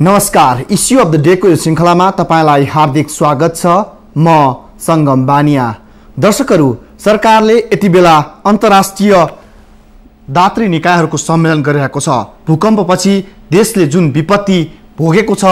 नमस्कार, issue of the day को यो श्रृंखलामा तपाईलाई हार्दिक स्वागत छ। म संगम बानिया। दर्शकहरू, सरकारले यति बेला अन्तर्राष्ट्रिय दात्री निकायहरूको सम्मेलन गरिरहेको छ। भूकम्पपछि देशले जुन विपत्ति भोगेको छ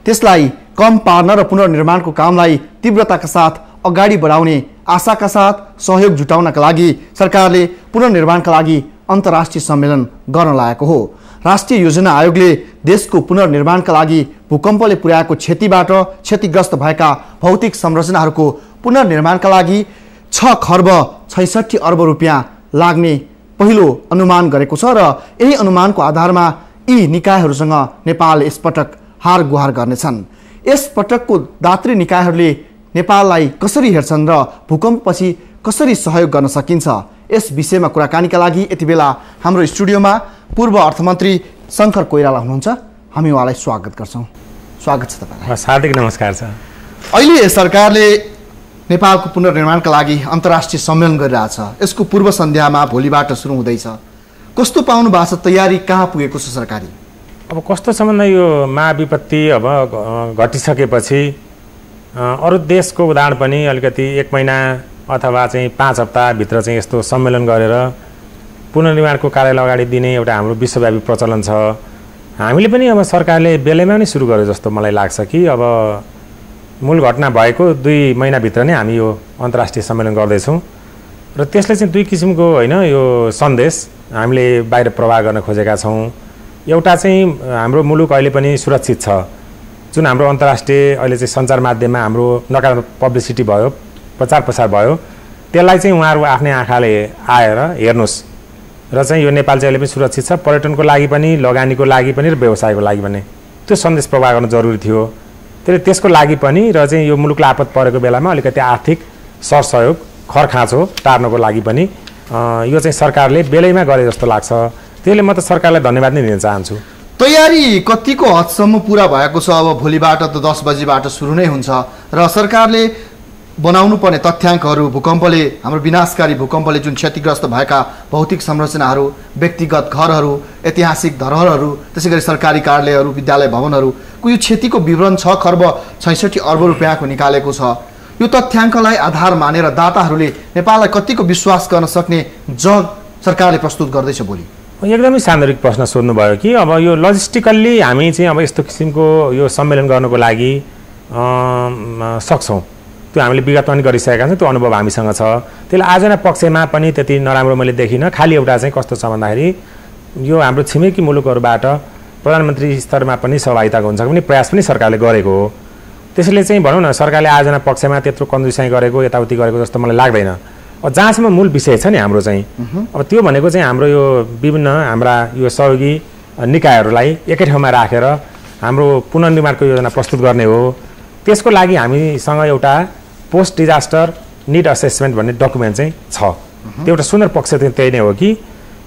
त्यसलाई कम पार्न र पुनर्निर्माणको कामलाई तीव्रताका साथ अगाडि बढाउने आशाका साथ सहयोग जुटाउनका लागि सरकारले पुनर्निर्माणका लागि अन्तर्राष्ट्रिय सम्मेलन गर्न लागेको हो। राष्ट्रिय योजना आयोगले देशको पुनर्निर्माणका लागि भूकम्पले पुर्याएको क्षतिबाट क्षतिग्रस्त भएका भौतिक संरचनाहरूको पुनर्निर्माणका लागि 6 खर्ब 66 अर्ब रुपियाँ लाग्ने पहिलो अनुमान गरेको छ र यही अनुमानको आधारमा यी निकायहरूसँग नेपाल यसपटक हार गुहार गर्नेछन्। यस पटकको दात्री निकायहरूले नेपाललाई कसरी हेर्छन् र भूकम्पपछि कसरी सहयोग गर्न सकिन्छ, यस विषयमा कुराकानीका लागि यति बेला हाम्रो स्टुडियोमा पूर्व अर्थमन्त्री शङ्कर कोइराला हुनुहुन्छ। हामी उहाँलाई स्वागत गर्छौँ। स्वागत छ तपाईलाई। हार्दिक नमस्कार छ। अहिले सरकारले नेपालको पुनर्निर्माणका लागि अन्तर्राष्ट्रिय सम्मेलन गरिरहेछ। यसको पूर्व सन्ध्यामा भोलिबाट सुरु हुँदैछ। कस्तो पाउनु भएको छ? तयारी कहाँ पुगेको छ सरकारी? अब कस्तो छ भन्दा यो महाविपत्ति अब घटिसकेपछि अरू देशको उदाहरण पनि अलिकति 1 महिना अथवा चाहिँ 5 हप्ताभित्र चाहिँ यस्तो सम्मेलन गरेर पुनर्निर्माणको कार्यलाई अगाडि दिने एउटा हाम्रो विश्वव्यापी प्रचलन छ। हामीले पनि अब सरकारले बेलैमा नै सुरु गर्यो जस्तो मलाई लाग्छ कि अब मूल घटना भएको 2 महिनाभित्र नै हामी यो अन्तर्राष्ट्रिय सम्मेलन गर्दैछौँ र त्यसले चाहिँ 2 किसिमको होइन यो सन्देश हामीले बाहिर प्रवाह गर्न खोजेका छौँ। एउटा चाहिँ हाम्रो मुलुक अहिले पनि सुरक्षित छ। जुन हाम्रो अन्तर्राष्ट्रिय अहिले चाहिँ सञ्चार माध्यममा हाम्रो नकारात्मक पब्लिसिटी भयो, प्रचार प्रसार भयो, त्यसलाई चाहिँ उहाँहरू आफ्नै आँखाले आएर हेर्नुहोस् र चाहिँ यो नेपाल चाहिँ अहिले पनि सुरक्षित छ, पर्यटनको लागि पनि, लगानीको लागि पनि र व्यवसायको लागि पनि त्यो सन्देश प्रवाह गर्न जरुरी थियो। त्यसले त्यसको लागि पनि र चाहिँ यो मुलुकलाई आपत परेको बेलामा अलिकति आर्थिक सरसहयोग खरखाँचो टार्नको लागि पनि यो चाहिँ सरकारले बेलैमा गरे जस्तो लाग्छ। त्यसले म त सरकारलाई धन्यवाद नै दिन चाहन्छु। तयारी कतिको हदसम्म पुरा भएको छ? अब भोलिबाट त 10 बजीबाट सुरु नै हुन्छ र सरकारले बनाउनु पर्ने तथ्याङ्कहरू, भूकम्पले, हाम्रो विनाशकारी भूकम्पले जुन क्षतिग्रस्त भएका भौतिक संरचनाहरू, व्यक्तिगत घरहरू, ऐतिहासिक धरोहरहरू, त्यसै गरी सरकारी कार्यालयहरू, विद्यालय भवनहरूको यो क्षतिको विवरण 6 खर्ब 66 अर्ब रुपियाँको निकालेको छ। यो तथ्याङ्कलाई आधार मानेर दाताहरूले नेपाललाई कतिको विश्वास गर्न सक्ने जग सरकारले प्रस्तुत गर्दैछ भोलि? एकदमै सान्दर्भिक प्रश्न सोध्नुभयो कि अब यो लजिस्टिकल्ली हामी चाहिँ अब यस्तो किसिमको यो सम्मेलन गर्नको लागि सक्छौँ। त्यो हामीले विगतमा पनि गरिसकेका छौँ। त्यो अनुभव हामीसँग छ। त्यसले आयोजना पक्षमा पनि त्यति नराम्रो मैले देखिनँ। खालि एउटा चाहिँ कस्तो छ भन्दाखेरि यो हाम्रो छिमेकी मुलुकहरूबाट प्रधानमन्त्री स्तरमा पनि सहभागिताको हुन्छ भने प्रयास पनि सरकारले गरेको हो। त्यसैले चाहिँ भनौँ न, सरकारले आयोजना पक्षमा त्यत्रो कन्जुसाइ गरेको, यताउति गरेको जस्तो मलाई लाग्दैन। अब जहाँसम्म मूल विषय छ नि हाम्रो चाहिँ अब त्यो भनेको चाहिँ हाम्रो यो विभिन्न हाम्रा यो सहयोगी निकायहरूलाई एकै ठाउँमा राखेर हाम्रो पुनर्निर्माणको योजना प्रस्तुत गर्ने हो। त्यसको लागि हामीसँग एउटा पोस्ट डिजास्टर निड असेसमेन्ट भन्ने डकुमेन्ट चाहिँ छ। त्यो एउटा सुन्दर पक्ष चाहिँ त्यही नै हो कि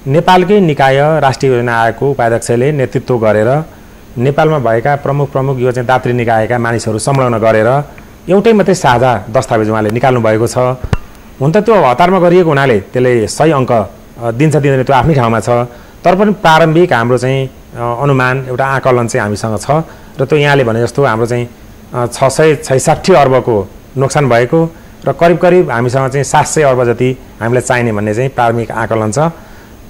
नेपालकै निकाय राष्ट्रिय योजना आयोगको उपाध्यक्षले नेतृत्व गरेर नेपालमा भएका प्रमुख यो चाहिँ दात्री निकायका मानिसहरू संलग्न गरेर एउटै मात्रै साझा दस्तावेज उहाँले निकाल्नु भएको छ। हुन त त्यो हतारमा गरिएको हुनाले त्यसले सही अङ्क दिन्छ दिँदैन त्यो आफ्नै ठाउँमा छ। तर पनि प्रारम्भिक हाम्रो चाहिँ अनुमान एउटा आकलन चाहिँ हामीसँग छ र त्यो यहाँले भने जस्तो हाम्रो चाहिँ 666 अर्बको नोक्सान भएको र करिब हामीसँग चाहिँ 700 अर्ब जति हामीलाई चाहिने भन्ने चाहिँ प्रारम्भिक आकलन छ।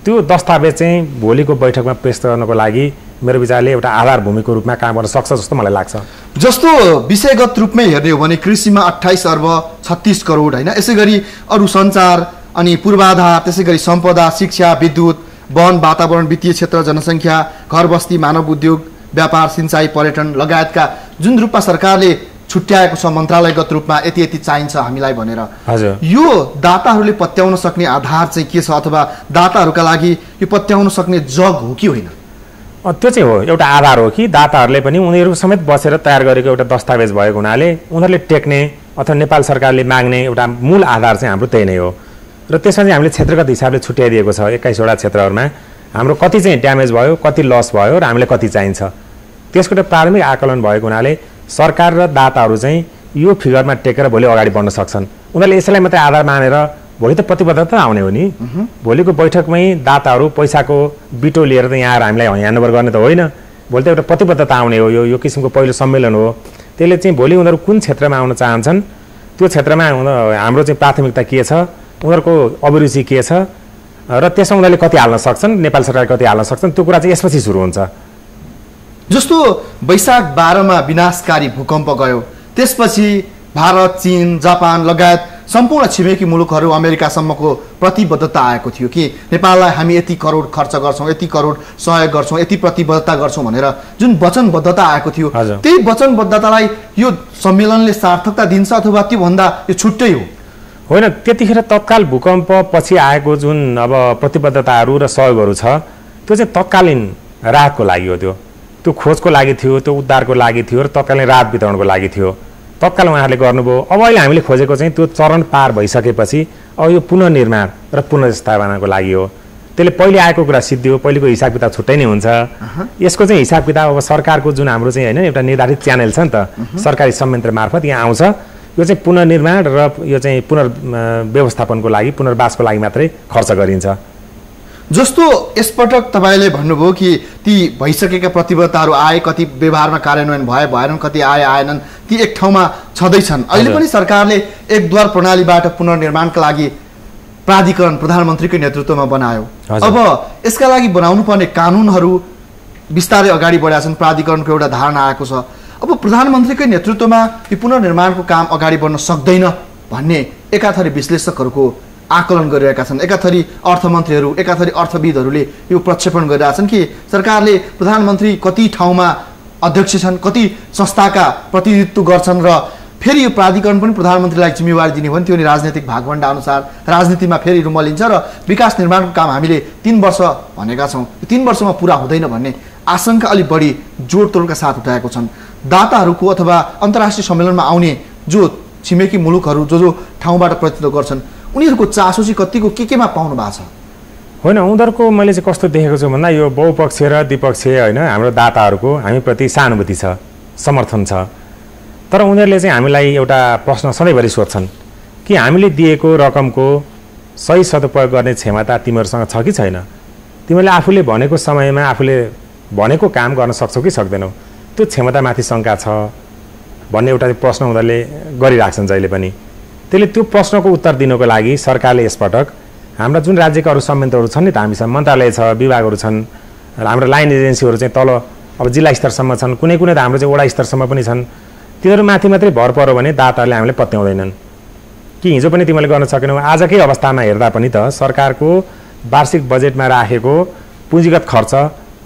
त्यो दस्तावेज चाहिँ भोलिको बैठकमा पेश गर्नको लागि मेरो विचारले एउटा आधार भूमिको रूपमा काम गर्न सक्छ जस्तो मलाई लाग्छ। जस्तो विषयगत रूपमै हेर्ने हो भने कृषिमा 28 अर्ब 36 करोड होइन, यसै गरी अरू सञ्चार अनि पूर्वाधार, त्यसै गरी सम्पदा, शिक्षा, विद्युत, वन, वातावरण, वित्तीय क्षेत्र, जनसङ्ख्या, घर बस्ती, मानव उद्योग, व्यापार, सिंचाई, पर्यटन लगायतका जुन रूपमा सरकारले छुट्याएको छ मन्त्रालयगत रूपमा यति चाहिन्छ हामीलाई भनेर, हजुर, यो दाताहरूले पत्याउन सक्ने आधार चाहिँ के छ? अथवा दाताहरूका लागि यो पत्याउन सक्ने जग हो कि होइन? त्यो चाहिँ हो, एउटा आधार हो कि दाताहरूले पनि उनीहरू समेत बसेर तयार गरेको एउटा दस्तावेज भएको हुनाले उनीहरूले टेक्ने अथवा नेपाल सरकारले माग्ने एउटा मूल आधार चाहिँ हाम्रो त्यही नै हो। र त्यसमा चाहिँ हामीले क्षेत्रगत हिसाबले छुट्याइदिएको छ। 21वटा क्षेत्रहरूमा हाम्रो कति चाहिँ ड्यामेज भयो, कति लस भयो र हामीलाई कति चाहिन्छ त्यसको एउटा प्रारम्भिक आकलन भएको हुनाले सरकार र दाताहरू चाहिँ यो फिगरमा टेकेर भोलि अगाडि बढ्न सक्छन्। उनीहरूले यसैलाई मात्रै आधार मानेर भोलि त प्रतिबद्धता आउने हो नि। भोलिको बैठकमै दाताहरू पैसाको बिटो लिएर त यहाँ आएर हामीलाई ह्यान्डओभर गर्ने त होइन। भोलि त एउटा प्रतिबद्धता आउने हो, यो किसिमको पहिलो सम्मेलन हो। त्यसले चाहिँ भोलि उनीहरू कुन क्षेत्रमा आउन चाहन्छन्, त्यो क्षेत्रमा हाम्रो चाहिँ प्राथमिकता के छ, उनीहरूको अभिरुचि के छ र त्यसमा उनीहरूले कति हाल्न सक्छन्, नेपाल सरकार कति हाल्न सक्छन्, त्यो कुरा चाहिँ यसपछि सुरु हुन्छ। जस्तो वैशाख 12 मा विनाशकारी भूकम्प गयो, त्यसपछि भारत, चीन, जापान लगायत सम्पूर्ण छिमेकी मुलुकहरू अमेरिकासम्मको प्रतिबद्धता आएको थियो कि नेपाललाई हामी यति करोड खर्च गर्छौँ, यति करोड सहयोग गर्छौँ, यति प्रतिबद्धता गर्छौँ भनेर जुन वचनबद्धता आएको थियो, त्यही वचनबद्धतालाई यो सम्मेलनले सार्थकता दिन्छ अथवा त्योभन्दा यो छुट्टै हो? होइन, त्यतिखेर तत्काल भूकम्प पछि आएको जुन अब प्रतिबद्धताहरू र सहयोगहरू छ त्यो चाहिँ तत्कालीन राहतको लागि हो, त्यो खोजको लागि थियो, त्यो उद्धारको लागि थियो र तत्कालीन राहत वितरणको लागि थियो। तत्काल उहाँहरूले गर्नुभयो। अब अहिले हामीले खोजेको चाहिँ त्यो चरण पार भइसकेपछि अब यो पुनर्निर्माण र पुनर्स्थापनाको लागि हो। त्यसले पहिले आएको कुरा सिद्धियो, पहिलेको हिसाब किताब छुट्टै नै हुन्छ। यसको चाहिँ हिसाब किताब अब सरकारको जुन हाम्रो चाहिँ होइन एउटा निर्धारित च्यानल छ नि त, सरकारी संयन्त्र मार्फत यहाँ आउँछ। यो चाहिँ पुनर्निर्माण र यो चाहिँ पुनर्व्यवस्थापनको लागि, पुनर्वासको लागि मात्रै खर्च गरिन्छ। जस्तो यसपटक तपाईँले भन्नुभयो कि ती भइसकेका प्रतिबद्धताहरू आए, कति व्यवहारमा कार्यान्वयन भएनन्, कति आएनन्, ती एक ठाउँमा छँदैछन्। अहिले पनि सरकारले एकद्वार प्रणालीबाट पुनर्निर्माणका लागि प्राधिकरण प्रधानमन्त्रीकै नेतृत्वमा बनायो। अब यसका लागि बनाउनु पर्ने कानुनहरू बिस्तारै अगाडि बढेका छन्, प्राधिकरणको एउटा धारणा आएको छ। अब प्रधानमन्त्रीकै नेतृत्वमा यो पुनर्निर्माणको काम अगाडि बढ्न सक्दैन भन्ने एकाथरी विश्लेषकहरूको आकलन गरिरहेका छन्। एकाथरी अर्थमन्त्रीहरू, एकाथरी अर्थविदहरूले यो प्रक्षेपण गरिरहेछन् कि सरकारले प्रधानमन्त्री कति ठाउँमा अध्यक्ष छन्, कति संस्थाका प्रतिनिधित्व गर्छन् र फेरि यो प्राधिकरण पनि प्रधानमन्त्रीलाई जिम्मेवारी दिने भने त्यो नि राजनीतिक भागवण्डा अनुसार राजनीतिमा फेरि रुमलिन्छ र विकास निर्माणको काम हामीले 3 वर्ष भनेका छौँ, त्यो 3 वर्षमा पुरा हुँदैन भन्ने आशंका अलिक बढी जोडतोडका साथ उठाएको छन्। दाताहरूको अथवा अन्तर्राष्ट्रिय सम्मेलनमा आउने जो छिमेकी मुलुकहरू जो ठाउँबाट प्रतिनिधित्व गर्छन् उनीहरूको चासो चाहिँ कतिको केमा पाउनु भएको छ? होइन, उनीहरूको मैले चाहिँ कस्तो देखेको छु भन्दा यो बहुपक्षीय र द्विपक्षीय होइन हाम्रो दाताहरूको हामीप्रति सहानुभूति छ, समर्थन छ। तर उनीहरूले चाहिँ हामीलाई एउटा प्रश्न सधैँभरि सोध्छन् कि हामीले दिएको रकमको सही सदुपयोग गर्ने क्षमता तिमीहरूसँग छ कि छैन, तिमीहरूले आफूले भनेको समयमा आफूले भनेको काम गर्न सक्छौ कि सक्दैनौ, त्यो क्षमतामाथि शङ्का छ भन्ने एउटा प्रश्न उनीहरूले गरिराख्छन् जहिले पनि। त्यसले त्यो प्रश्नको उत्तर दिनको लागि सरकारले यसपटक हाम्रा जुन राज्यका अरू संयन्त्रहरू छन् नि त, हामीसँग मन्त्रालय छ, विभागहरू छन्, हाम्रो लाइन एजेन्सीहरू चाहिँ तल अब जिल्ला स्तरसम्म छन्, कुनै कुनै त हाम्रो चाहिँ वडा स्तरसम्म पनि छन्। तिनीहरू माथि मात्रै भर पऱ्यो भने दाताहरूले हामीलाई पत्याउँदैनन् कि हिजो पनि तिमीले गर्न सकेनौ। आजकै अवस्थामा हेर्दा पनि त सरकारको वार्षिक बजेटमा राखेको पुँजीगत खर्च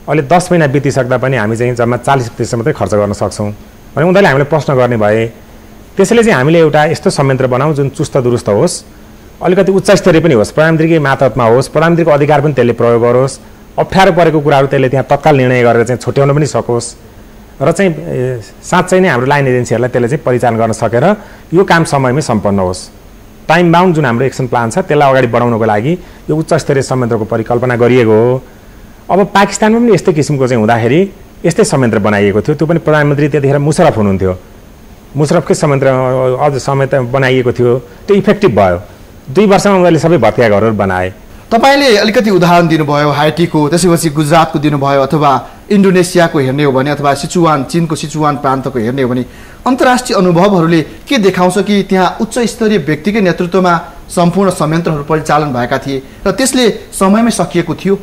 अहिले 10 महिना बितिसक्दा पनि हामी चाहिँ जम्मा 40% मात्रै खर्च गर्न सक्छौँ भने उनीहरूले हामीलाई प्रश्न गर्ने भए। त्यसैले चाहिँ हामीले एउटा यस्तो संयन्त्र बनाऊँ जुन चुस्त दुरुस्त होस्, अलिकति उच्च स्तरीय पनि होस्, प्रधानमन्त्रीकै मातहतमा होस्, प्रधानमन्त्रीको अधिकार पनि त्यसले प्रयोग गरोस्, अप्ठ्यारो परेको कुराहरू त्यसले त्यहाँ तत्काल निर्णय गरेर चाहिँ छुट्याउन पनि सकोस् र चाहिँ साँच्चै नै हाम्रो लाइन एजेन्सीहरूलाई त्यसले चाहिँ परिचालन गर्न सकेर यो काम समयमै सम्पन्न होस्। टाइम बााउन्ड जुन हाम्रो एक्सन प्लान छ त्यसलाई अगाडि बढाउनको लागि यो उच्च स्तरीय संयन्त्रको परिकल्पना गरिएको हो। अब पाकिस्तानमा पनि यस्तै किसिमको चाहिँ हुँदाखेरि यस्तै संयन्त्र बनाइएको थियो, त्यो पनि प्रधानमन्त्री त्यतिखेर मुशरफ हुनुहुन्थ्यो, मुशरफकै संयन्त्र अझ संयन्त्र बनाइएको थियो, त्यो इफेक्टिभ भयो। 2 वर्षमा उनीहरूले सबै भत्किया घरहरू बनाए। तपाईँले अलिकति उदाहरण दिनुभयो हाइटीको, त्यसपछि गुजरातको दिनुभयो, अथवा इन्डोनेसियाको हेर्ने हो भने, अथवा सिचुवान, चीनको सिचुवान प्रान्तको हेर्ने हो भने अन्तर्राष्ट्रिय अनुभवहरूले के देखाउँछ कि त्यहाँ उच्च स्तरीय व्यक्तिकै नेतृत्वमा सम्पूर्ण संयन्त्रहरू परिचालन भएका थिए र त्यसले समयमै सकिएको थियो।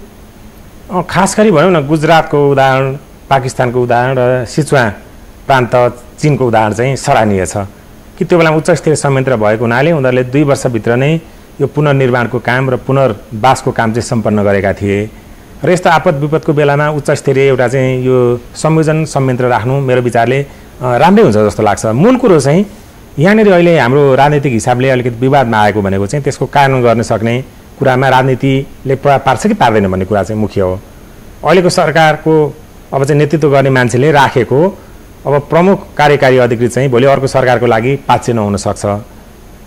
खास गरी भनौँ न गुजरातको उदाहरण, पाकिस्तानको उदाहरण र सिचुवान प्रान्त चीनको उदाहरण चाहिँ सराहनीय छ कि त्यो बेला उच्च स्तरीय संयन्त्र भएको हुनाले उनीहरूले 2 वर्षभित्र नै यो पुनर्निर्माणको काम र पुनर्वासको काम चाहिँ सम्पन्न गरेका थिए। र यस्तो आपद विपदको बेलामा उच्च स्तरीय एउटा चाहिँ यो संयोजन संयन्त्र राख्नु मेरो विचारले राम्रै हुन्छ जस्तो लाग्छ। मूल कुरो चाहिँ यहाँनिर अहिले हाम्रो राजनीतिक हिसाबले अलिकति विवादमा आएको भनेको चाहिँ त्यसको कार्यान्वयन गर्न सक्ने कुरामा राजनीतिले प्रभाव पार्छ कि पार्दैन भन्ने कुरा चाहिँ मुख्य हो। अहिलेको सरकारको अब चाहिँ नेतृत्व गर्ने मान्छेले राखेको अब प्रमुख कार्यकारी अधिकृत चाहिँ भोलि अर्को सरकारको लागि पाच्य नहुन सक्छ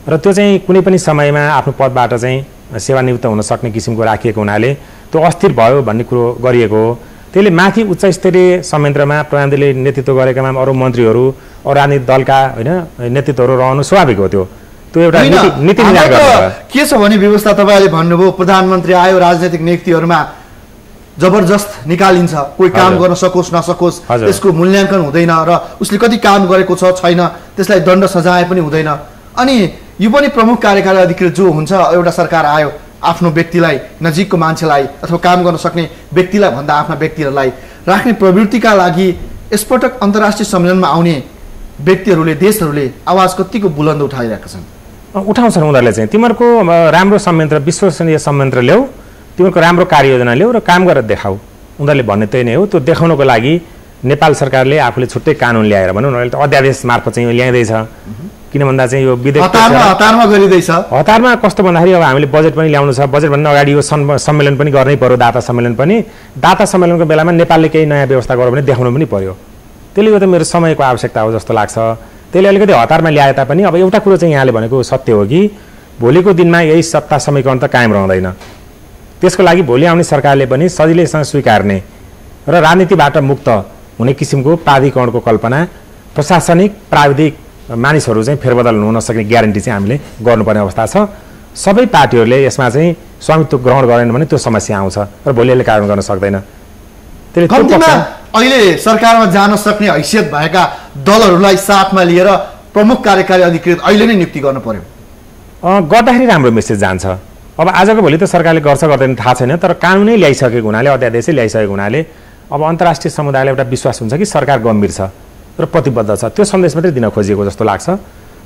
र त्यो चाहिँ कुनै पनि समयमा आफ्नो पदबाट चाहिँ सेवानिवृत्त हुन सक्ने किसिमको राखिएको हुनाले त्यो अस्थिर भयो भन्ने कुरो गरिएको हो। त्यसले माथि उच्च स्तरीय संयन्त्रमा प्रधानमन्त्रीले नेतृत्व गरेकामा अरू मन्त्रीहरू अरू राजनीतिक दलका होइन नेतृत्वहरू रहनु स्वाभाविक हो। त्यो एउटा नीति निर्धारण के छ भने व्यवस्था तपाईँले भन्नुभयो प्रधानमन्त्री आयो, राजनैतिक नियुक्तिहरूमा जबरजस्त निकालिन्छ, कोही काम गर्न सकोस् नसकोस् त्यसको मूल्याङ्कन हुँदैन र उसले कति काम गरेको छ छैन त्यसलाई दण्ड सजाय पनि हुँदैन। अनि यो पनि प्रमुख कार्यकारी अधिकृत जो हुन्छ, एउटा सरकार आयो आफ्नो व्यक्तिलाई, नजिकको मान्छेलाई अथवा काम गर्न सक्ने व्यक्तिलाई भन्दा आफ्ना व्यक्तिहरूलाई राख्ने प्रवृत्तिका लागि यसपटक अन्तर्राष्ट्रिय सम्मेलनमा आउने व्यक्तिहरूले, देशहरूले आवाज कतिको बुलन्द उठाइरहेका छन्? उठाउँछन् उनीहरूले चाहिँ। तिमीहरूको राम्रो संयन्त्र, विश्वसनीय संयन्त्र ल्याऊ, तिमीहरूको राम्रो कार्ययोजना ल्याऊ र काम गरेर देखाऊ, उनीहरूले भन्ने त्यही नै हो। त्यो देखाउनको लागि नेपाल सरकारले आफूले छुट्टै कानुन ल्याएर भनौँ न, अहिले त अध्यादेश मार्फत चाहिँ यो ल्याइँदैछ। किन भन्दा चाहिँ यो विधेयक हतारमा गरिँदैछ। हतारमा कस्तो भन्दाखेरि अब हामीले बजेट पनि ल्याउनु छ, बजेटभन्दा अगाडि यो सम्मेलन पनि गर्नै पर्यो, दाता सम्मेलन पनि। दाता सम्मेलनको बेलामा नेपालले केही नयाँ व्यवस्था गर्यो भने देखाउनु पनि पर्यो। त्यसले गर्दा मेरो समयको आवश्यकता हो जस्तो लाग्छ। त्यसले अलिकति हतारमा ल्याए तापनि अब एउटा कुरो चाहिँ यहाँले भनेको सत्य हो कि भोलिको दिनमा यही सत्ता समीकरण त कायम रहँदैन। त्यसको लागि भोलि आउने सरकारले पनि सजिलैसँग स्वीकार्ने र राजनीतिबाट मुक्त हुने किसिमको प्राधिकरणको कल्पना, प्रशासनिक प्राविधिक मानिसहरू चाहिँ फेरबदल हुन नसक्ने ग्यारेन्टी चाहिँ हामीले गर्नुपर्ने अवस्था छ। सबै पार्टीहरूले यसमा चाहिँ स्वामित्व ग्रहण गरेन भने त्यो समस्या आउँछ र भोलि यसले कार्यान्वयन गर्न सक्दैन। त्यसले अहिले सरकारमा जान सक्ने हैसियत भएका दलहरूलाई साथमा लिएर प्रमुख कार्यकारी अधिकृत अहिले नै नियुक्ति गर्नु पर्यो। गर्दाखेरि राम्रो मेसेज जान्छ। अब आजको भोलि त सरकारले गर्छ गर्दैन थाहा छैन, तर कानुनै ल्याइसकेको हुनाले, अध्यादेशै ल्याइसकेको हुनाले अब अन्तर्राष्ट्रिय समुदायलाई एउटा विश्वास हुन्छ कि सरकार गम्भीर छ र प्रतिबद्ध छ। त्यो सन्देश मात्रै दिन खोजिएको जस्तो लाग्छ।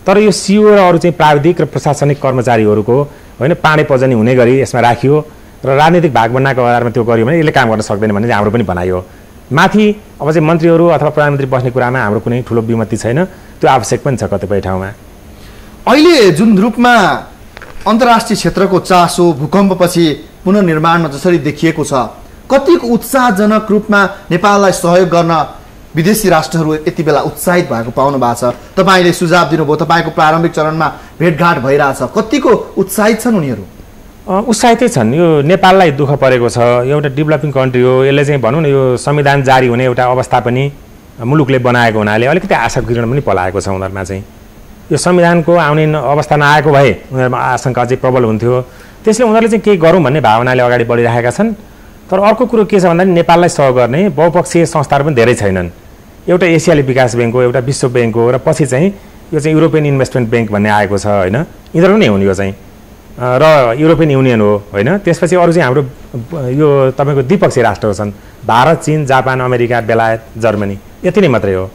तर यो सिओ र अरू चाहिँ प्राविधिक र प्रशासनिक कर्मचारीहरूको होइन पाँडे पजनी हुने गरी यसमा राखियो र राजनीतिक भाग बनाएको आधारमा त्यो गरियो भने यसले काम गर्न सक्दैन भन्ने हाम्रो पनि भनाइ हो। माथि अब चाहिँ मन्त्रीहरू अथवा प्रधानमन्त्री बस्ने कुरामा हाम्रो कुनै ठुलो विमति छैन, त्यो आवश्यक पनि छ कतिपय ठाउँमा। अहिले जुन रूपमा अन्तर्राष्ट्रिय क्षेत्रको चासो भूकम्पपछि पुनर्निर्माणमा जसरी देखिएको छ, कतिको उत्साहजनक रूपमा नेपाललाई सहयोग गर्न विदेशी राष्ट्रहरू यति बेला उत्साहित भएको पाउनु भएको छ? तपाईँले सुझाव दिनुभयो, तपाईँको प्रारम्भिक चरणमा भेटघाट भइरहेछ, कतिको उत्साहित छन् उनीहरू? उत्साहितै छन्। यो नेपाललाई दुःख परेको छ, यो एउटा डेभलपिङ कन्ट्री हो, यसले चाहिँ भनौँ न यो संविधान जारी हुने एउटा अवस्था पनि मुलुकले बनाएको हुनाले अलिकति आशा किरण पनि पलाएको छ उनीहरूमा चाहिँ। यो संविधानको आउने अवस्था नआएको भए उनीहरूमा आशंका अझै प्रबल हुन्थ्यो। त्यसले उनीहरूले चाहिँ केही गरौँ भन्ने भावनाले अगाडि बढिरहेका छन्। तर अर्को कुरो के छ भन्दाखेरि नेपाललाई सहयोग गर्ने बहुपक्षीय संस्थाहरू पनि धेरै छैनन्। एउटा एसियाली विकास ब्याङ्क हो, एउटा विश्व ब्याङ्क हो र पछि चाहिँ यो चाहिँ युरोपियन इन्भेस्टमेन्ट ब्याङ्क भन्ने आएको छ होइन, यिनीहरू नै हुन् यो चाहिँ, र युरोपियन युनियन हो होइन। त्यसपछि अरू चाहिँ हाम्रो यो तपाईँको द्विपक्षीय राष्ट्रहरू छन्, भारत, चीन, जापान, अमेरिका, बेलायत, जर्मनी, यति नै मात्रै हो।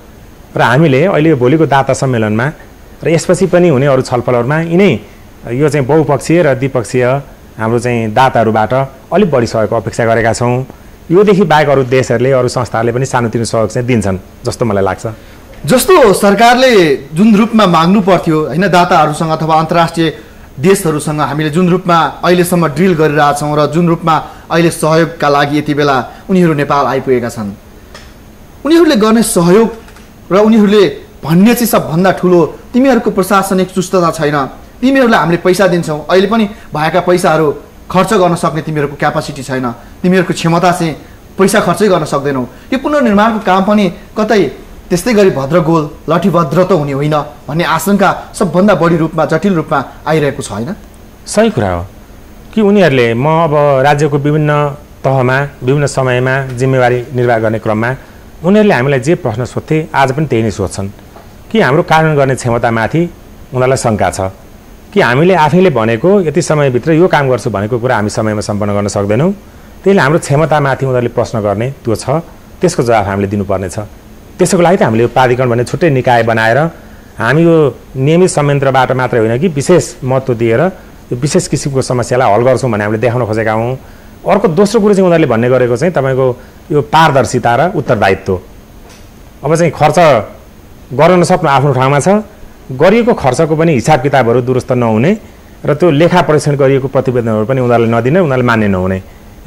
र हामीले अहिले भोलिको दाता सम्मेलनमा र यसपछि पनि हुने अरू छलफलहरूमा यिनै यो चाहिँ बहुपक्षीय र द्विपक्षीय हाम्रो चाहिँ दाताहरूबाट अलिक बढी सहयोगको अपेक्षा गरेका छौँ। योदेखि बाहेक अरू देशहरूले, अरू संस्थाहरूले पनि सानोतिनो सहयोग चाहिँ दिन्छन् जस्तो मलाई लाग्छ। जस्तो सरकारले जुन रूपमा माग्नु पर्थ्यो होइन, दाताहरूसँग अथवा अन्तर्राष्ट्रिय देशहरूसँग हामीले जुन रूपमा अहिलेसम्म ड्रिल गरिरहेछौँ र जुन रूपमा अहिले सहयोगका लागि यति बेला उनीहरू नेपाल आइपुगेका छन्, उनीहरूले गर्ने सहयोग र उनीहरूले भन्ने चाहिँ सबभन्दा ठुलो तिमीहरूको प्रशासनिक चुस्तता छैन, तिमीहरूलाई हामीले पैसा दिन्छौँ, अहिले पनि भएका पैसाहरू खर्च गर्न सक्ने तिमीहरूको क्यापासिटी छैन, तिमीहरूको क्षमता चाहिँ पैसा खर्चै गर्न सक्दैनौ। यो पुनर्निर्माणको काम पनि कतै त्यस्तै गरी भद्रगोल लठीभद्र त हुने होइन भन्ने आशंका सबभन्दा बढी रूपमा जटिल रूपमा आइरहेको छ होइन? सही कुरा हो कि उनीहरूले म अब राज्यको विभिन्न तहमा विभिन्न समयमा जिम्मेवारी निर्वाह गर्ने क्रममा उनीहरूले हामीलाई जे प्रश्न सोध्थे आज पनि त्यही नै सोध्छन् कि हाम्रो कार्यान्वयन गर्ने क्षमतामाथि उनीहरूलाई शङ्का छ कि हामीले आफैले भनेको यति समयभित्र यो काम गर्छु भनेको कुरा हामी समयमा सम्पन्न गर्न सक्दैनौँ। त्यसले हाम्रो क्षमतामाथि उनीहरूले प्रश्न गर्ने त्यो छ, त्यसको जवाफ हामीले दिनुपर्ने छ। त्यसको लागि त हामीले यो प्राधिकरण भन्ने छुट्टै निकाय बनाएर हामी यो नियमित संयन्त्रबाट मात्रै होइन कि विशेष महत्त्व दिएर यो विशेष किसिमको समस्यालाई हल गर्छौँ भन्ने हामीले देखाउन खोजेका हौँ। अर्को दोस्रो कुरो चाहिँ उनीहरूले भन्ने गरेको चाहिँ तपाईँको यो पारदर्शिता र उत्तरदायित्व। अब चाहिँ खर्च गर्न नसक्नु आफ्नो ठाउँमा छ, गरिएको खर्चको पनि हिसाब किताबहरू दुरुस्त नहुने र त्यो लेखा परीक्षण गरिएको प्रतिवेदनहरू पनि उनीहरूले नदिने, उनीहरूले मान्ने नहुने,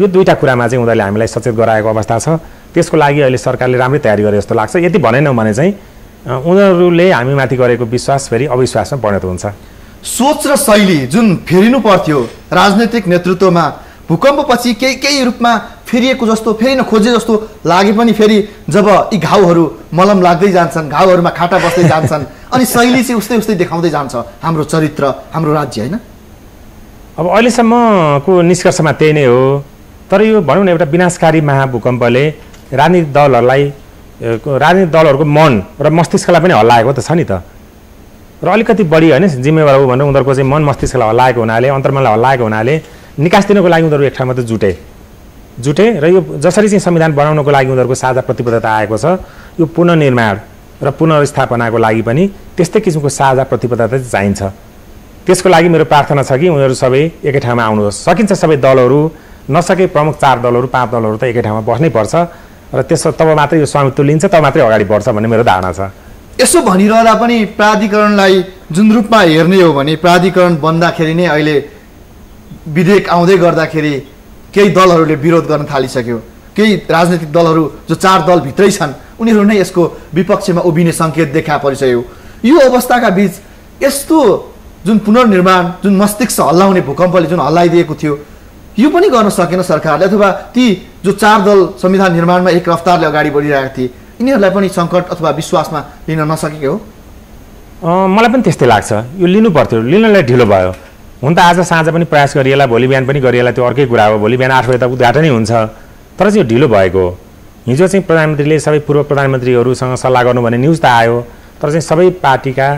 यो दुईवटा कुरामा चाहिँ उनीहरूले हामीलाई सचेत गराएको अवस्था छ। त्यसको लागि अहिले सरकारले राम्रै तयारी गरे जस्तो लाग्छ। यदि भनेनौँ भने चाहिँ उनीहरूले हामीमाथि गरेको विश्वास फेरि अविश्वासमा परिणत हुन्छ। सोच र शैली जुन फेरिनु पर्थ्यो राजनैतिक नेतृत्वमा भूकम्पपछि केही रूपमा फेरिएको जस्तो, फेरि नखोजे जस्तो लागे पनि फेरि जब यी घाउहरू मलम लाग्दै जान्छन्, घाउहरूमा खाटा बस्दै जान्छन् अनि शैली चाहिँ उस्तै उस्तै देखाउँदै जान्छ हाम्रो चरित्र, हाम्रो राज्य होइन? अब अहिलेसम्मको निष्कर्षमा त्यही नै हो तर यो भनौँ न एउटा विनाशकारी महाभूकम्पले राजनीतिक दलहरूको मन र मस्तिष्कलाई पनि हल्लाएको त छ नि त। र अलिकति बढी होइन जिम्मेवार हो भनेर उनीहरूको चाहिँ मन मस्तिष्कलाई हल्लाएको हुनाले, अन्तर्मनलाई हल्लाएको हुनाले निकास दिनको लागि उनीहरू एक ठाउँमा त जुटे र यो जसरी चाहिँ संविधान बनाउनको लागि उनीहरूको साझा प्रतिबद्धता आएको छ, यो पुनर्निर्माण र पुनर्स्थापनाको लागि पनि त्यस्तै किसिमको साझा प्रतिबद्धता चाहिन्छ। त्यसको लागि मेरो प्रार्थना छ कि उनीहरू सबै एकै ठाउँमा आउनुहोस्। सकिन्छ सबै दलहरू, नसके प्रमुख 4 दलहरू 5 दलहरू त एकै ठाउँमा बस्नै पर्छ र त्यसो तब मात्रै यो स्वामित्व लिन्छ, तब मात्रै अगाडि बढ्छ भन्ने मेरो धारणा छ। यसो भनिरहँदा पनि प्राधिकरणलाई जुन रूपमा हेर्ने हो भने प्राधिकरण बन्दाखेरि नै अहिले विधेयक आउँदै गर्दाखेरि केही दलहरूले विरोध गर्न थालिसक्यो। केही राजनीतिक दलहरू जो 4 दल भित्रै छन् उनीहरू नै यसको विपक्षमा उभिने सङ्केत देखा परिसक्यो। यो अवस्थाका बीच यस्तो जुन पुनर्निर्माण, जुन मस्तिष्क हल्लाउने भूकम्पले जुन हल्लाइदिएको थियो, यो पनि गर्न सकेन सरकारले, अथवा ती जो 4 दल संविधान निर्माणमा एक रफ्तारले अगाडि बढिरहेका थिए यिनीहरूलाई पनि सङ्कट अथवा विश्वासमा लिन नसकेको हो? मलाई पनि त्यस्तै लाग्छ। यो लिनु पर्थ्यो, लिनलाई ढिलो भयो। हुन त आज साँझ पनि प्रयास गरिएला, भोलि बिहान पनि गरिएला, त्यो अर्कै कुरा हो। भोलि बिहान 8 बजे त उद्घाटनै हुन्छ, तर चाहिँ यो ढिलो भएको हो। हिजो चाहिँ प्रधानमन्त्रीले सबै पूर्व प्रधानमन्त्रीहरूसँग सल्लाह गर्नु भन्ने न्युज त आयो, तर चाहिँ सबै पार्टीका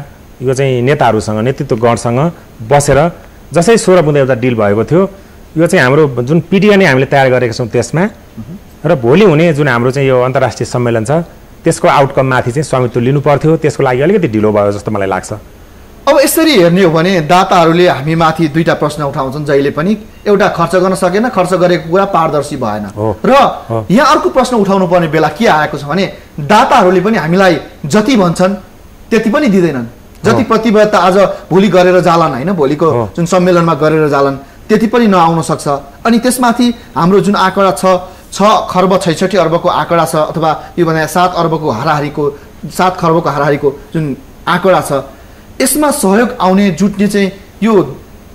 यो चाहिँ नेताहरूसँग, नेतृत्व गणसँग बसेर जसै 16 बुँदे एउटा डिल भएको थियो, यो चाहिँ हाम्रो जुन पिडिया नै हामीले तयार गरेका छौँ त्यसमा, र भोलि हुने जुन हाम्रो चाहिँ यो अन्तर्राष्ट्रिय सम्मेलन छ त्यसको आउटकममाथि चाहिँ स्वामित्व लिनु पर्थ्यो। त्यसको लागि अलिकति ढिलो भयो जस्तो मलाई लाग्छ। अब यसरी हेर्ने हो भने दाताहरूले हामीमाथि 2टा प्रश्न उठाउँछन् जहिले पनि। एउटा, खर्च गर्न सकेन, खर्च गरेको कुरा पारदर्शी भएन, र यहाँ अर्को प्रश्न उठाउनु पर्ने बेला के आएको छ भने दाताहरूले पनि हामीलाई जति भन्छन् त्यति पनि दिँदैनन्। जति प्रतिबद्धता आज भोलि गरेर जालन, होइन, भोलिको जुन सम्मेलनमा गरेर जालन त्यति पनि नआउन सक्छ। अनि त्यसमाथि हाम्रो जुन आँकडा 6 खर्ब 66 अर्बको आँकडा छ, अथवा यो भने 7 खर्बको हाराहारीको जुन आँकडा छ, यसमा सहयोग आउने जुट्ने चाहिँ यो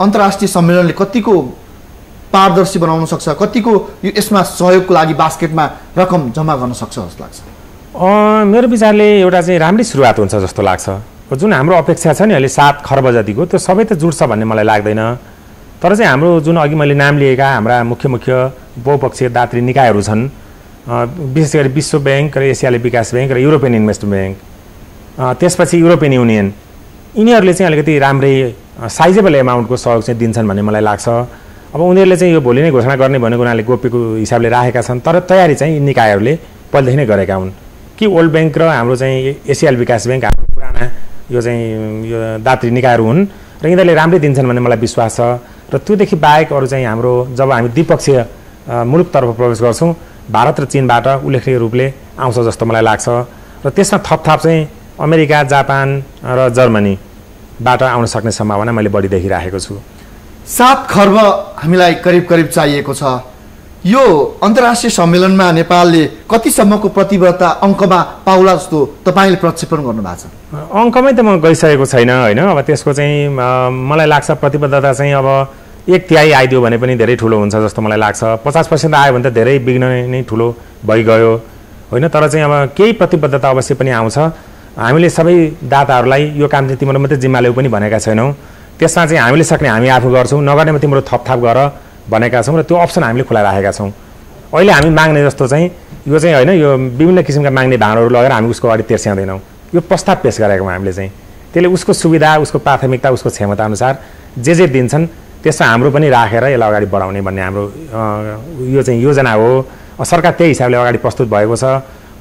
अन्तर्राष्ट्रिय सम्मेलनले कतिको पारदर्शी बनाउन सक्छ, कतिको यो यसमा सहयोगको लागि बास्केटमा रकम जम्मा गर्न सक्छ जस्तो लाग्छ? मेरो विचारले एउटा चाहिँ राम्रै सुरुवात हुन्छ जस्तो लाग्छ। जुन हाम्रो अपेक्षा छ नि अहिले 7 खर्ब जतिको, त्यो सबै त जुट्छ भन्ने मलाई लाग्दैन। तर चाहिँ हाम्रो जुन अघि मैले नाम लिएका हाम्रा मुख्य बहुपक्षीय दात्री निकायहरू छन्, विशेष गरी विश्व ब्याङ्क र एसियाली विकास ब्याङ्क र युरोपियन इन्भेस्टमेन्ट ब्याङ्क, त्यसपछि युरोपियन युनियन, यिनीहरूले चाहिँ अलिकति राम्रै साइजेबल एमाउन्टको सहयोग चाहिँ दिन्छन् भन्ने मलाई लाग्छ। अब उनीहरूले चाहिँ यो भोलि नै घोषणा गर्ने भनेको उनीहरूले गोप्यको हिसाबले राखेका छन्, तर तयारी चाहिँ निकायहरूले पहिलेदेखि नै गरेका हुन् कि वर्ल्ड ब्याङ्क र हाम्रो चाहिँ एसियाली विकास ब्याङ्क हाम्रो पुराना यो चाहिँ यो दात्री निकायहरू हुन् र यिनीहरूले राम्रै दिन्छन् भन्ने मलाई विश्वास छ। र त्योदेखि बाहेक अरू चाहिँ हाम्रो जब हामी द्विपक्षीय मुलुकतर्फ प्रवेश गर्छौँ, भारत र चीनबाट उल्लेखनीय रूपले आउँछ जस्तो मलाई लाग्छ। र त्यसमा थपथाप चाहिँ अमेरिका, जापान र जर्मनीबाट आउन सक्ने सम्भावना मैले बढी देखिराखेको छु। 7 खर्ब हामीलाई करिब चाहिएको छ। यो अन्तर्राष्ट्रिय सम्मेलनमा नेपालले कतिसम्मको प्रतिबद्धता अङ्कमा पाउला जस्तो तपाईँले प्रक्षेपण गर्नुभएको छ? अङ्कमै त म गइसकेको छैन, होइन। अब त्यसको चाहिँ मलाई लाग्छ प्रतिबद्धता चाहिँ अब 1/3 आइदियो भने पनि धेरै ठुलो हुन्छ जस्तो मलाई लाग्छ। 50% आयो भने त धेरै विघ्न नै ठुलो भइगयो, होइन। तर चाहिँ अब केही प्रतिबद्धता अवश्य पनि आउँछ। हामीले सबै दाताहरूलाई यो काम चाहिँ तिम्रो मात्रै जिम्मा ल्याऊ पनि भनेका छैनौँ। त्यसमा चाहिँ हामीले सक्ने हामी आफू गर्छौँ, नगर्नेमा तिम्रो थपथाप गर भनेका छौँ, र त्यो अप्सन हामीले खुला राखेका छौँ। अहिले हामी माग्ने जस्तो चाहिँ यो चाहिँ होइन, यो विभिन्न किसिमका माग्ने भाँडहरू लगेर हामी उसको अगाडि तेर्स्याउँदैनौँ। यो प्रस्ताव पेश गरेको हामीले चाहिँ त्यसले उसको सुविधा, उसको प्राथमिकता, उसको क्षमता अनुसार जे दिन्छन् त्यसमा हाम्रो पनि राखेर यसलाई अगाडि बढाउने भन्ने हाम्रो यो चाहिँ योजना हो। सरकार त्यही हिसाबले अगाडि प्रस्तुत भएको छ।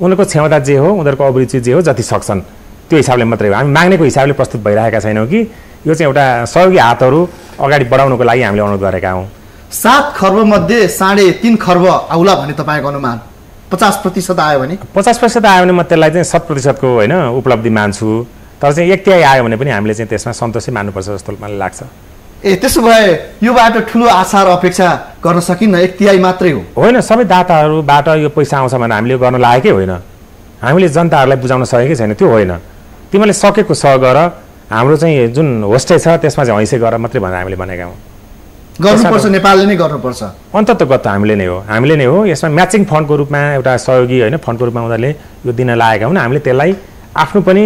उनीहरूको क्षमता जे हो, उनीहरूको अभिरुचि जे हो, जति सक्छन् त्यो हिसाबले मात्रै हो। हामी माग्नेको हिसाबले प्रस्तुत भइरहेका छैनौँ कि यो चाहिँ एउटा सहयोगी हातहरू अगाडि बढाउनको लागि हामीले अनुरोध गरेका हौँ। 7 खर्ब मध्ये 3.5 खर्ब आउला भन्ने तपाईँको अनुमान? 50% आयो भने? 50% आयो भने म त्यसलाई चाहिँ 100%को होइन उपलब्धि मान्छु। तर चाहिँ 1/3 आयो भने पनि हामीले चाहिँ त्यसमा सन्तोषै मान्नुपर्छ जस्तो मलाई लाग्छ। त्यसो भए योबाट ठुलो आशा र अपेक्षा गर्न सकिन्न? 1/3 मात्रै हो? होइन, सबै दाताहरूबाट यो पैसा आउँछ भने हामीले गर्न लागेकै होइन। हामीले जनताहरूलाई बुझाउन सकेकै छैन, त्यो होइन। तिमीले सकेको गर, हाम्रो चाहिँ जुन होस्टे छ त्यसमा चाहिँ हैसे गर मात्रै भनेर हामीले भनेका हौँ। गर्नुपर्छ, नेपालले नै गर्नुपर्छ। अन्ततगत हामीले नै हो। यसमा म्याचिङ फन्डको रूपमा एउटा सहयोगी होइन फन्डको रूपमा उनीहरूले यो दिन लागेका हुन्। हामीले त्यसलाई आफ्नो पनि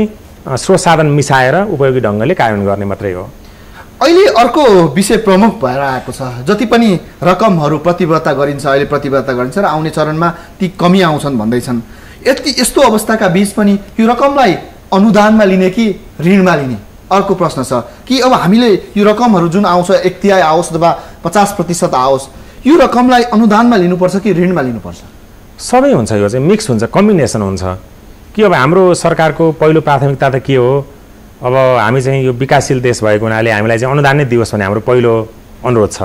स्रोत साधन मिसाएर उपयोगी ढङ्गले कार्यान्वयन गर्ने मात्रै हो। अहिले अर्को विषय प्रमुख भएर आएको छ। जति पनि रकमहरू प्रतिबद्धता गरिन्छ, अहिले प्रतिबद्धता गरिन्छ र आउने चरणमा ती कमी आउँछन् भन्दैछन्। यस्तो अवस्थाका बीच पनि यो रकमलाई अनुदानमा लिने कि ऋणमा लिने अर्को प्रश्न छ कि अब हामीले यो रकमहरू जुन आउँछ 1/3 आओस् अथवा 50% आओस्, यो रकमलाई अनुदानमा लिनुपर्छ कि ऋणमा लिनुपर्छ? सबै हुन्छ, यो चाहिँ मिक्स हुन्छ, कम्बिनेसन हुन्छ कि अब हाम्रो सरकारको पहिलो प्राथमिकता त के हो, अब हामी चाहिँ यो विकासशील देश भएको हुनाले हामीलाई चाहिँ अनुदान नै दियोस् भन्ने हाम्रो पहिलो अनुरोध छ।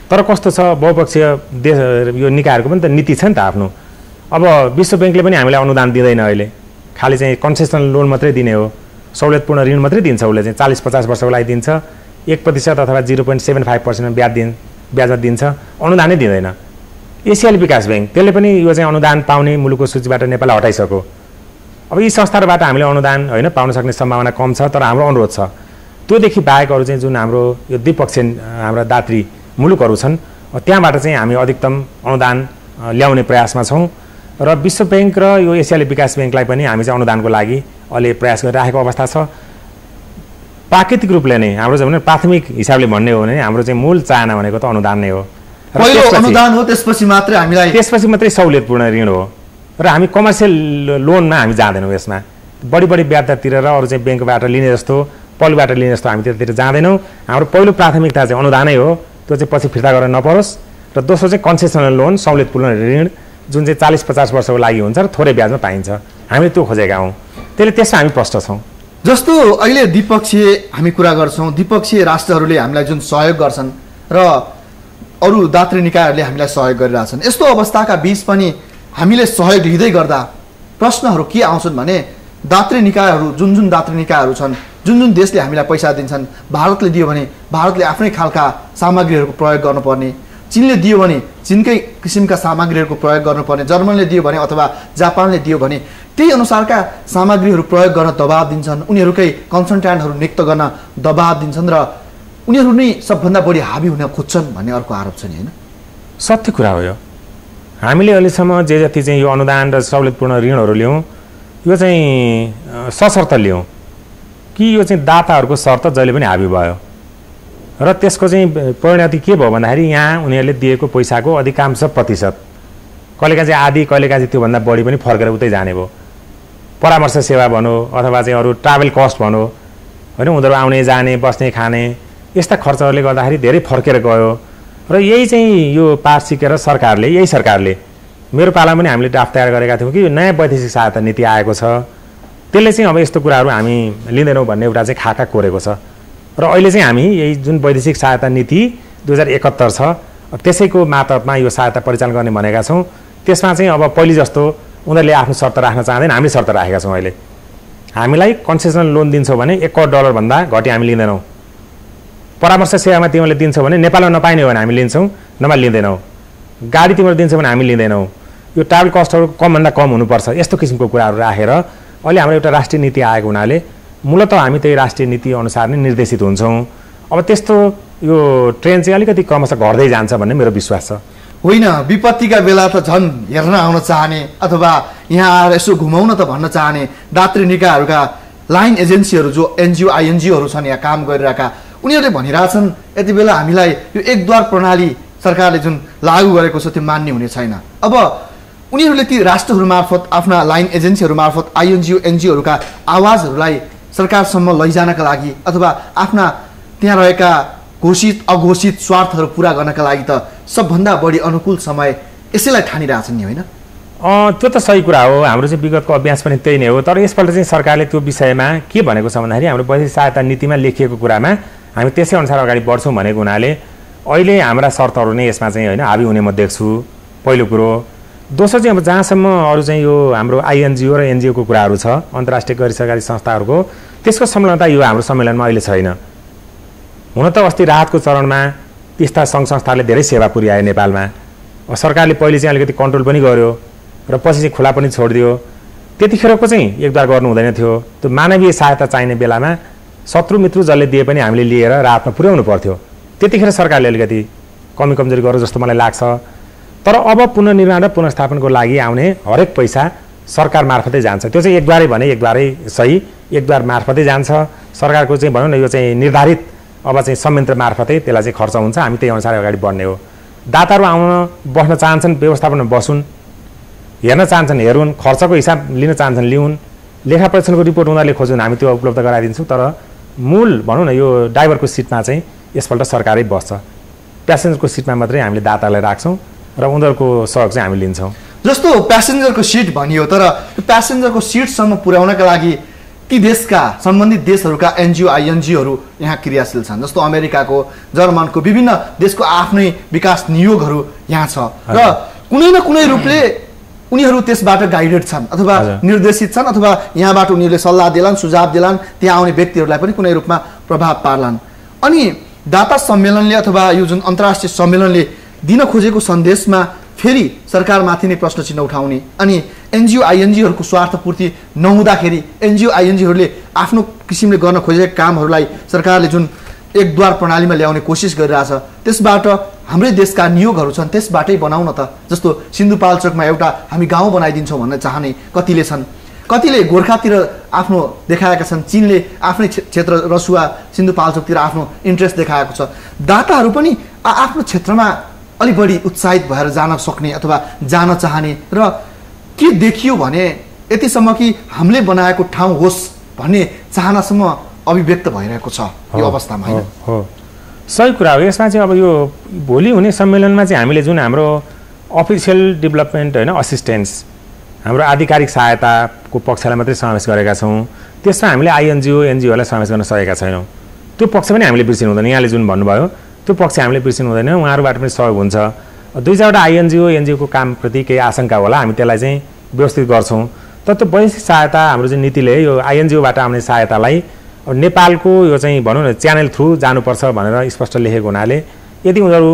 तर कस्तो छ, बहुपक्षीय देश यो निकायहरूको पनि त नीति छ नि त आफ्नो। अब विश्व ब्याङ्कले पनि हामीलाई अनुदान दिँदैन, अहिले खालि चाहिँ कन्सेसनल लोन मात्रै दिने हो, सहुलियतपूर्ण ऋण मात्रै दिन्छ। उसले चाहिँ 40-50 वर्षको लागि दिन्छ, 1% अथवा 0.75% ब्याजमा दिन्छ, अनुदानै दिँदैन। एसियाली विकास ब्याङ्क त्यसले पनि यो चाहिँ अनुदान पाउने मुलुकको सूचीबाट नेपाललाई हटाइसक्यो। अब यी संस्थाहरूबाट हामीले अनुदान होइन पाउन सक्ने सम्भावना कम छ। तर हाम्रो अनुरोध छ त्योदेखि बाहेक अरू चाहिँ जुन हाम्रो यो द्विपक्षीय हाम्रा दात्री मुलुकहरू छन् त्यहाँबाट चाहिँ हामी अधिकतम अनुदान ल्याउने प्रयासमा छौँ र विश्व ब्याङ्क र यो एसियाली विकास ब्याङ्कलाई पनि हामी चाहिँ अनुदानको लागि अहिले प्रयास गरिरहेको अवस्था छ। प्राकृतिक रूपले नै हाम्रो चाहिँ प्राथमिक हिसाबले भन्ने हो भने हाम्रो चाहिँ मूल चाहना भनेको त अनुदान नै हो। पहिलो अनुदान हो, त्यसपछि मात्रै सहुलियतपूर्ण ऋण हो र हामी कमर्सियल लोनमा हामी जाँदैनौँ। यसमा बढी ब्याज तिरेर अरू चाहिँ ब्याङ्कबाट लिने जस्तो पलिबाट लिने जस्तो हामी त्यतातिर जाँदैनौँ। हाम्रो पहिलो प्राथमिकता चाहिँ अनुदानै हो, त्यो चाहिँ पछि फिर्ता गर्न नपरोस्। र दोस्रो चाहिँ कन्सेसनल लोन सहुलियतपूर्ण ऋण जुन चाहिँ 40-50 वर्षको लागि हुन्छ र थोरै ब्याजमा पाइन्छ, हामीले त्यो खोजेका हौँ। त्यसमा हामी प्रष्ट छौँ। जस्तो अहिले द्विपक्षीय हामी कुरा गर्छौँ, द्विपक्षीय राष्ट्रहरूले हामीलाई जुन सहयोग गर्छन् र अरू दात्री निकायहरूले हामीलाई सहयोग गरिरहेछन्, यस्तो अवस्थाका बीच पनि हामीले सहयोग लिँदै गर्दा प्रश्नहरू के आउँछन् भने दात्री निकायहरू जुन दात्री निकायहरू छन्, जुन देशले हामीलाई पैसा दिन्छन्, भारतले दियो भने भारतले आफ्नै खालका सामग्रीहरूको प्रयोग गर्नुपर्ने, चीनले दियो भने चीनकै किसिमका सामग्रीहरूको प्रयोग गर्नुपर्ने, जर्मनले दियो भने अथवा जापानले दियो भने त्यही अनुसारका सामग्रीहरू प्रयोग गर्न दबाब दिन्छन्, उनीहरूकै कन्सल्ट्यान्टहरू नियुक्त गर्न दबाब दिन्छन् र उनीहरू नै सबभन्दा बढी हाबी हुन खोज्छन् भन्ने अर्को आरोप छ नि, होइन? सत्य कुरा हो यो। हामीले अहिलेसम्म जे जति चाहिँ यो अनुदान र सहुलियतपूर्ण ऋणहरू ल्याउँ यो चाहिँ सशर्त ल्याउँ कि यो चाहिँ दाताहरूको शर्त जहिले पनि हाबी भयो र त्यसको चाहिँ परिणति के भयो भन्दाखेरि यहाँ उनीहरूले दिएको पैसाको अधिकांश प्रतिशत कहिलेकाहीँ चाहिँ आधी कहिलेकाहीँ चाहिँ त्योभन्दा बढी पनि फर्केर उतै जाने भयो। परामर्श सेवा भनौँ अथवा चाहिँ अरू ट्राभल कस्ट भनौँ होइन, उनीहरू आउने जाने बस्ने खाने यस्ता खर्चहरूले गर्दाखेरि धेरै फर्केर गयो। र यही चाहिँ यो पाठ सिकेर यही सरकारले मेरो पालामा पनि हामीले ड्राफ्ट तयार गरेका थियौँ कि यो नयाँ वैदेशिक सहायता नीति आएको छ, त्यसले चाहिँ अब यस्तो कुराहरू हामी लिँदैनौँ भन्ने एउटा चाहिँ खाका कोरेको छ। र अहिले चाहिँ हामी यही जुन वैदेशिक सहायता नीति 2071 छ त्यसैको मातहतमा यो सहायता परिचालन गर्ने भनेका छौँ। त्यसमा चाहिँ अब पहिले जस्तो उनीहरूले आफ्नो शर्त राख्न चाहँदैन, हामीले शर्त राखेका छौँ। अहिले हामीलाई कन्सेसनल लोन दिन्छौँ भने $1 करोड भन्दा घटी हामी लिँदैनौँ। परामर्श सेवामा तिमीले दिन्छौ भने नेपालमा नपाइने हो भने हामी लिन्छौँ, नभए लिँदैनौँ। गाडी तिमीले दिन्छौ भने हामी लिँदैनौँ। यो ट्राभल कस्टहरू कमभन्दा कम हुनुपर्छ, यस्तो किसिमको कुराहरू राखेर अहिले हाम्रो एउटा राष्ट्रिय नीति आएको हुनाले मूलत हामी त्यही राष्ट्रिय नीति अनुसार नै निर्देशित हुन्छौँ। अब त्यस्तो यो ट्रेन चाहिँ अलिकति क्रमशः घट्दै जान्छ भन्ने मेरो विश्वास छ। होइन, विपत्तिका बेला त झन् हेर्न आउन चाहने अथवा यहाँ आएर यसो घुमाउन त भन्न चाहने दात्री निकायहरूका लाइन एजेन्सीहरू जो एनजिओ आइएनजिओहरू छन् यहाँ काम गरिरहेका, उनीहरूले भनिरहेछन् यति बेला हामीलाई यो एकद्वार प्रणाली सरकारले जुन लागू गरेको छ त्यो मान्य हुने छैन। अब उनीहरूले ती राष्ट्रहरू मार्फत आफ्ना लाइन एजेन्सीहरू मार्फत आइएनजिओ एनजिओहरूका आवाजहरूलाई सरकारसम्म लैजानका लागि अथवा आफ्ना त्यहाँ रहेका घोषित अघोषित स्वार्थहरू पुरा गर्नका लागि त सबभन्दा बढी अनुकूल समय यसैलाई ठानिरहेछन् नि, होइन? त्यो त सही कुरा हो, हाम्रो चाहिँ विगतको अभ्यास पनि त्यही नै हो। तर यसपल्ट चाहिँ सरकारले त्यो विषयमा के भनेको छ भन्दाखेरि हाम्रो वैदेशिक सहायता नीतिमा लेखिएको कुरामा हामी त्यसै अनुसार अगाडि बढ्छौँ भनेको हुनाले अहिले हाम्रा शर्तहरू नै यसमा चाहिँ होइन हाबी हुने म देख्छु, पहिलो कुरो। दोस्रो चाहिँ अब जहाँसम्म अरू चाहिँ यो हाम्रो आइएनजिओ र एनजिओको कुराहरू छ, अन्तर्राष्ट्रिय गैर सरकारी संस्थाहरूको, त्यसको संलग्नता यो हाम्रो सम्मेलनमा अहिले छैन। हुन त अस्ति राहतको चरणमा त्यस्ता सङ्घ संस्थाले धेरै सेवा पुर्याए नेपालमा। सरकारले पहिले चाहिँ अलिकति कन्ट्रोल पनि गर्यो र पछि चाहिँ खुला पनि छोडिदियो। त्यतिखेरको चाहिँ एकद्वार गर्नु हुँदैन थियो। त्यो मानवीय सहायता चाहिने बेलामा शत्रु मित्र जसले दिए पनि हामीले लिएर राहतमा पुर्याउनु पर्थ्यो। त्यतिखेर सरकारले अलिकति कमी कमजोरी गर्यो जस्तो मलाई लाग्छ। तर अब पुनर्निर्माण र पुनर्स्थापनको लागि आउने हरेक पैसा सरकार मार्फतै जान्छ। त्यो चाहिँ एकद्वारै भने एकद्वारै सही, एकद्वार मार्फतै जान्छ। सरकारको चाहिँ भनौँ न यो चाहिँ निर्धारित अब चाहिँ संयन्त्र मार्फतै त्यसलाई चाहिँ खर्च हुन्छ, हामी त्यही अनुसार अगाडि बढ्ने हो। दाताहरू आउन बस्न चाहन्छन् व्यवस्थापनमा बसुन्, हेर्न चाहन्छन् हेरुन्, खर्चको हिसाब लिन चाहन्छन् लिउन्, लेखा परीक्षणको रिपोर्ट उनीहरूले खोजुन्, हामी त्यो उपलब्ध गराइदिन्छौँ। तर मूल भनौँ न यो ड्राइभरको सिटमा चाहिँ यसपल्ट सरकारै बस्छ, प्यासेन्जरको सिटमा मात्रै हामीले दातालाई राख्छौँ र उनीहरूको सहयोग चाहिँ हामी लिन्छौँ। जस्तो प्यासेन्जरको सिट भनियो, तर प्यासेन्जरको सिटसम्म पुर्याउनका लागि ती देशका सम्बन्धित देशहरूका एनजिओ आइएनजिओहरू यहाँ क्रियाशील छन्। जस्तो अमेरिकाको, जर्मनको, विभिन्न देशको आफ्नै विकास नियोगहरू यहाँ छ र कुनै न कुनै रूपले उनीहरू त्यसबाट गाइडेड छन् अथवा निर्देशित छन् अथवा यहाँबाट उनीहरूले सल्लाह देलान्, सुझाव देलान्, त्यहाँ आउने व्यक्तिहरूलाई पनि कुनै रूपमा प्रभाव पार्लान्। अनि दाता सम्मेलनले अथवा यो जुन अन्तर्राष्ट्रिय सम्मेलनले दिन खोजेको सन्देशमा फेरि सरकारमाथि नै प्रश्न चिन्ह उठाउने अनि एनजिओ आइएनजिओहरूको स्वार्थपूर्ति नहुँदाखेरि एनजिओ आइएनजिओहरूले आफ्नो किसिमले गर्न खोजेका कामहरूलाई सरकारले जुन एकद्वार प्रणालीमा ल्याउने कोसिस गरिरहेछ, त्यसबाट हाम्रै देशका नियोगहरू छन् त्यसबाटै बनाउन त। जस्तो सिन्धुपाल्चोकमा एउटा हामी गाउँ बनाइदिन्छौँ भन्न चाहने कतिले छन्, कतिले गोर्खातिर आफ्नो देखाएका छन्, चीनले आफ्नै क्षेत्र रसुवा सिन्धुपाल्चोकतिर आफ्नो इन्ट्रेस्ट देखाएको छ। दाताहरू पनि आफ्नो क्षेत्रमा अलि बढी उत्साहित भएर जान सक्ने अथवा जान चाहने र के देखियो भने यतिसम्म कि हामीले बनाएको ठाउँ होस् भन्ने चाहनासम्म अभिव्यक्त भइरहेको छ यो अवस्थामा। हो, सही कुरा हो। यसमा चाहिँ अब यो भोलि हुने सम्मेलनमा चाहिँ हामीले जुन हाम्रो अफिसियल डेभलपमेन्ट होइन असिस्टेन्स हाम्रो आधिकारिक सहायताको पक्षलाई मात्रै समावेश गरेका छौँ, त्यसमा हामीले आइएनजिओ एनजिओलाई समावेश गर्न सकेका छैनौँ। त्यो पक्ष पनि हामीले बिर्सिनु हुँदैन। यहाँले जुन भन्नुभयो त्यो पक्ष हामीले बिर्सिनु हुँदैन, उहाँहरूबाट पनि सहयोग हुन्छ। दुई चारवटा आइएनजिओ एनजिओको कामप्रति केही आशंका होला, हामी त्यसलाई चाहिँ व्यवस्थित गर्छौँ। तर त्यो वैश्विक सहायता हाम्रो चाहिँ नीतिले यो आइएनजिओबाट आउने सहायतालाई नेपालको यो चाहिँ भनौँ न च्यानल थ्रु जानुपर्छ भनेर स्पष्ट लेखेको हुनाले यदि उनीहरू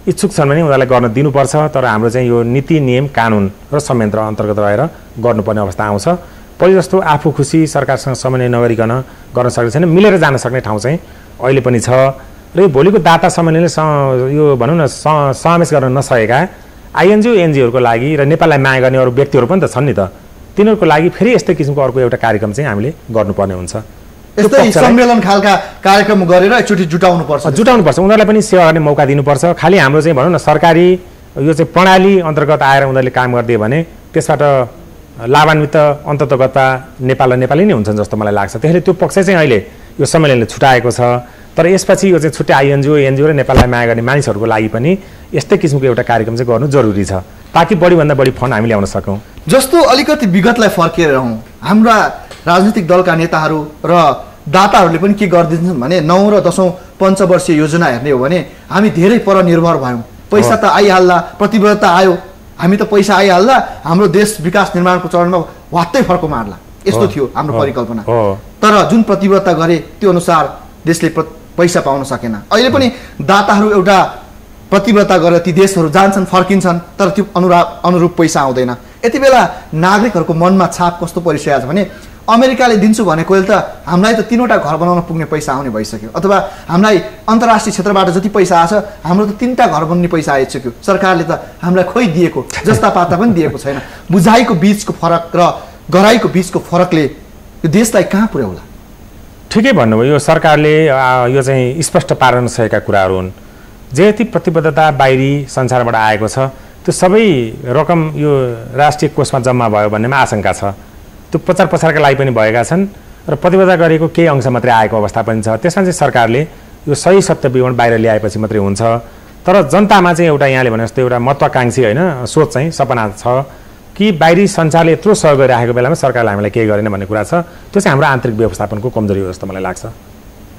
इच्छुक छन् भने उनीहरूलाई गर्न दिनुपर्छ। तर हाम्रो चाहिँ यो नीति नियम कानुन र संयन्त्र अन्तर्गत रहेर गर्नुपर्ने अवस्था आउँछ। पहिले जस्तो आफू खुसी सरकारसँग समन्वय नगरिकन गर्न सक्ने छैन, मिलेर जान सक्ने ठाउँ चाहिँ अहिले पनि छ। र यो भोलिको दाता सम्मेलनले यो भनौँ न समावेश गर्न नसकेका आइएनजिओ एनजिओहरूको लागि र नेपाललाई माया गर्ने अरू व्यक्तिहरू पनि त छन् नि त, तिनीहरूको लागि फेरि यस्तै किसिमको अर्को एउटा कार्यक्रम चाहिँ हामीले गर्नुपर्ने हुन्छ। यस्तै सम्मेलन खालका कार्यक्रम गरेर एकचोटि जुटाउनुपर्छ, उनीहरूलाई पनि सेवा गर्ने मौका दिनुपर्छ। खालि हाम्रो चाहिँ भनौँ न सरकारी यो चाहिँ प्रणाली अन्तर्गत आएर उनीहरूले काम गरिदियो भने त्यसबाट लाभान्वित अन्ततगतता नेपाल र नेपाली नै हुन्छन् जस्तो मलाई लाग्छ। त्यसैले त्यो पक्ष चाहिँ अहिले यो सम्मेलनले छुटाएको छ। तर यसपछि यो चाहिँ छुट्टै आइएनजिओ एनजिओ र नेपाललाई माया गर्ने मानिसहरूको लागि पनि यस्तै किसिमको एउटा कार्यक्रम चाहिँ गर्नु जरुरी छ, ताकि बढीभन्दा बढी फन्ड हामी ल्याउन सकौँ। जस्तो अलिकति विगतलाई फर्केर रहौँ, हाम्रा राजनीतिक दलका नेताहरू र दाताहरूले पनि के गरिदिन्छन् भने 9 र 10औं पञ्चवर्षीय योजना हेर्ने हो भने हामी धेरै परनिर्भर भयौँ। पैसा त आइहाल्ला, प्रतिबद्धता आयो, हामी त पैसा आइहाल्ला, हाम्रो देश विकास निर्माणको चरणमा वात्तै फर्को मार्ला, यस्तो थियो हाम्रो परिकल्पना। तर जुन प्रतिबद्धता गरे त्यो अनुसार देशले पैसा पाउन सकेन। अहिले पनि दाताहरू एउटा प्रतिबद्धता गरेर ती देशहरू जान्छन् फर्किन्छन्, तर त्यो अनुरूप पैसा आउँदैन। यति बेला नागरिकहरूको मनमा छाप कस्तो परिसकेको छ भने अमेरिकाले दिन्छु भनेको त हामीलाई त 3वटा घर बनाउन पुग्ने पैसा आउने भइसक्यो, अथवा हामीलाई अन्तर्राष्ट्रिय क्षेत्रबाट जति पैसा आछ हाम्रो त 3टा घर बन्ने पैसा आइसक्यो। सरकारले त हामीलाई खोइ दिएको जस्ता पाता पनि दिएको छैन। बुझाइको बीचको फरक र गराइको बीचको फरकले यो देशलाई कहाँ पुर्याउला? ठिकै भन्नुभयो। यो सरकारले यो चाहिँ स्पष्ट पार्न नसकेका कुराहरू हुन्। जति प्रतिबद्धता बाहिरी संसारबाट आएको छ त्यो सबै रकम यो राष्ट्रिय कोषमा जम्मा भयो भन्नेमा आशंका छ। त्यो प्रचार प्रसारका लागि पनि भएका छन् र प्रतिबद्धता गरेको केही अंश मात्रै आएको अवस्था पनि छ। त्यसमा चाहिँ सरकारले यो सही सत्य विवरण बाहिर ल्याएपछि मात्रै हुन्छ। तर जनतामा चाहिँ एउटा यहाँले भने जस्तो एउटा महत्त्वाकांक्षी होइन सोच चाहिँ सपना छ कि बाहिरी संसारले यत्रो सहयोग गरिराखेको बेलामा सरकारले हामीलाई केही गरेन भन्ने कुरा छ। त्यो चाहिँ हाम्रो आन्तरिक व्यवस्थापनको कमजोरी हो जस्तो मलाई लाग्छ।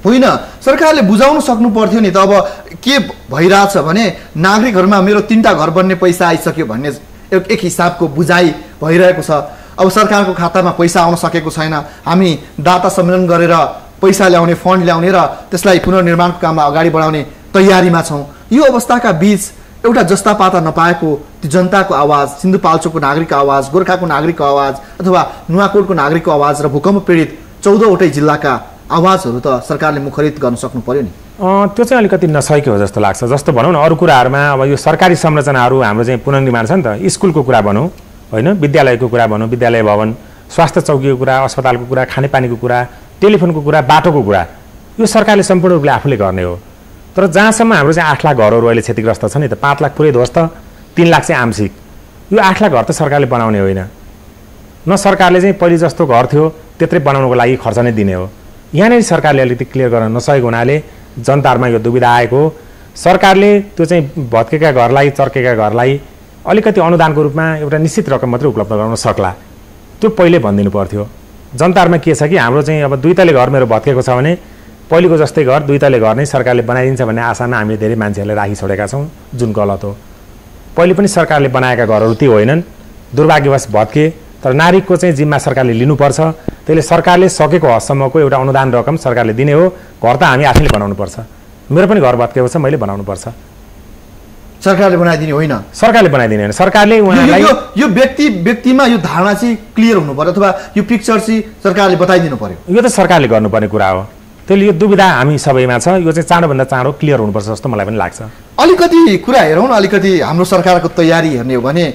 होइन, सरकारले बुझाउन सक्नु पर्थ्यो नि त। अब के भइरहेछ भने नागरिकहरूमा मेरो 3टा घर बन्ने पैसा आइसक्यो भन्ने एक हिसाबको बुझाइ भइरहेको छ। अब सरकारको खातामा पैसा आउन सकेको छैन, हामी दाता सम्मेलन गरेर पैसा ल्याउने, फन्ड ल्याउने र त्यसलाई पुनर्निर्माणको काममा अगाडि बढाउने तयारीमा छौँ। यो अवस्थाका बीच एउटा जस्ता पाता नपाएको ती जनताको आवाज, सिन्धुपाल्चोकको नागरिकको आवाज, गोर्खाको नागरिकको आवाज अथवा नुवाकोटको नागरिकको आवाज र भूकम्प पीडित 14वटै जिल्लाका आवाजहरू त सरकारले मुखरित गर्न सक्नु पर्यो नि। त्यो चाहिँ अलिकति नसकेको हो जस्तो लाग्छ। जस्तो भनौँ न अरू कुराहरूमा अब यो सरकारी संरचनाहरू हाम्रो चाहिँ पुनर्निर्माण छ नि त, स्कुलको कुरा भनौँ होइन, विद्यालयको कुरा भनौँ, विद्यालय भवन, स्वास्थ्य चौकीको कुरा, अस्पतालको कुरा, खानेपानीको कुरा, टेलिफोनको कुरा, बाटोको कुरा, यो सरकारले सम्पूर्ण रूपले आफूले गर्ने हो। तर जहाँसम्म हाम्रो चाहिँ 8 लाख घरहरू अहिले क्षतिग्रस्त छ नि त, 5 लाख पुरै ध्वस्त, 3 लाख चाहिँ आंशिक, यो 8 लाख घर त सरकारले बनाउने होइन। न सरकारले चाहिँ पहिले जस्तो घर थियो त्यत्रै बनाउनको लागि खर्च नै दिने हो। यहाँनिर सरकारले अलिकति क्लियर गर्न नसकेको हुनाले जनताहरूमा यो दुविधा आएको हो। सरकारले त्यो चाहिँ भत्केका घरलाई, चर्केका घरलाई अलिकति अनुदानको रूपमा एउटा निश्चित रकम मात्रै उपलब्ध गराउन सक्ला, त्यो पहिले भनिदिनु पर्थ्यो। जनताहरूमा के छ कि हाम्रो चाहिँ अब 2 तले घर मेरो भत्केको छ भने पहिलेको जस्तै घर 2 तले घर नै सरकारले बनाइदिन्छ भन्ने आशामा हामीले धेरै मान्छेहरूलाई राखिछोडेका छौँ, जुन गलत हो। पहिले पनि सरकारले बनाएका घरहरू ती होइनन्, दुर्भाग्यवश भत्के, तर नागरिकको चाहिँ जिम्मा सरकारले लिनुपर्छ। त्यसले सरकारले सकेको हदसम्मको एउटा अनुदान रकम सरकारले दिने हो। घर त हामी आफैले बनाउनुपर्छ। मेरो पनि घर भत्केको छ, मैले बनाउनुपर्छ। सरकारले बनाइदिने होइन, सरकारले बनाइदिने होइन। सरकारले उहाँलाई यो व्यक्तिमा यो धारणा चाहिँ क्लियर हुनु पर्यो, अथवा यो पिक्चर चाहिँ सरकारले बताइदिनु पर्यो। यो त सरकारले गर्नुपर्ने कुरा हो। त्यसले यो दुविधा हामी सबैमा छ, यो चाहिँ चाँडोभन्दा चाँडो क्लियर हुनुपर्छ जस्तो मलाई पनि लाग्छ। अलिकति कुरा हेरौँ न, अलिकति हाम्रो सरकारको तयारी हेर्ने हो भने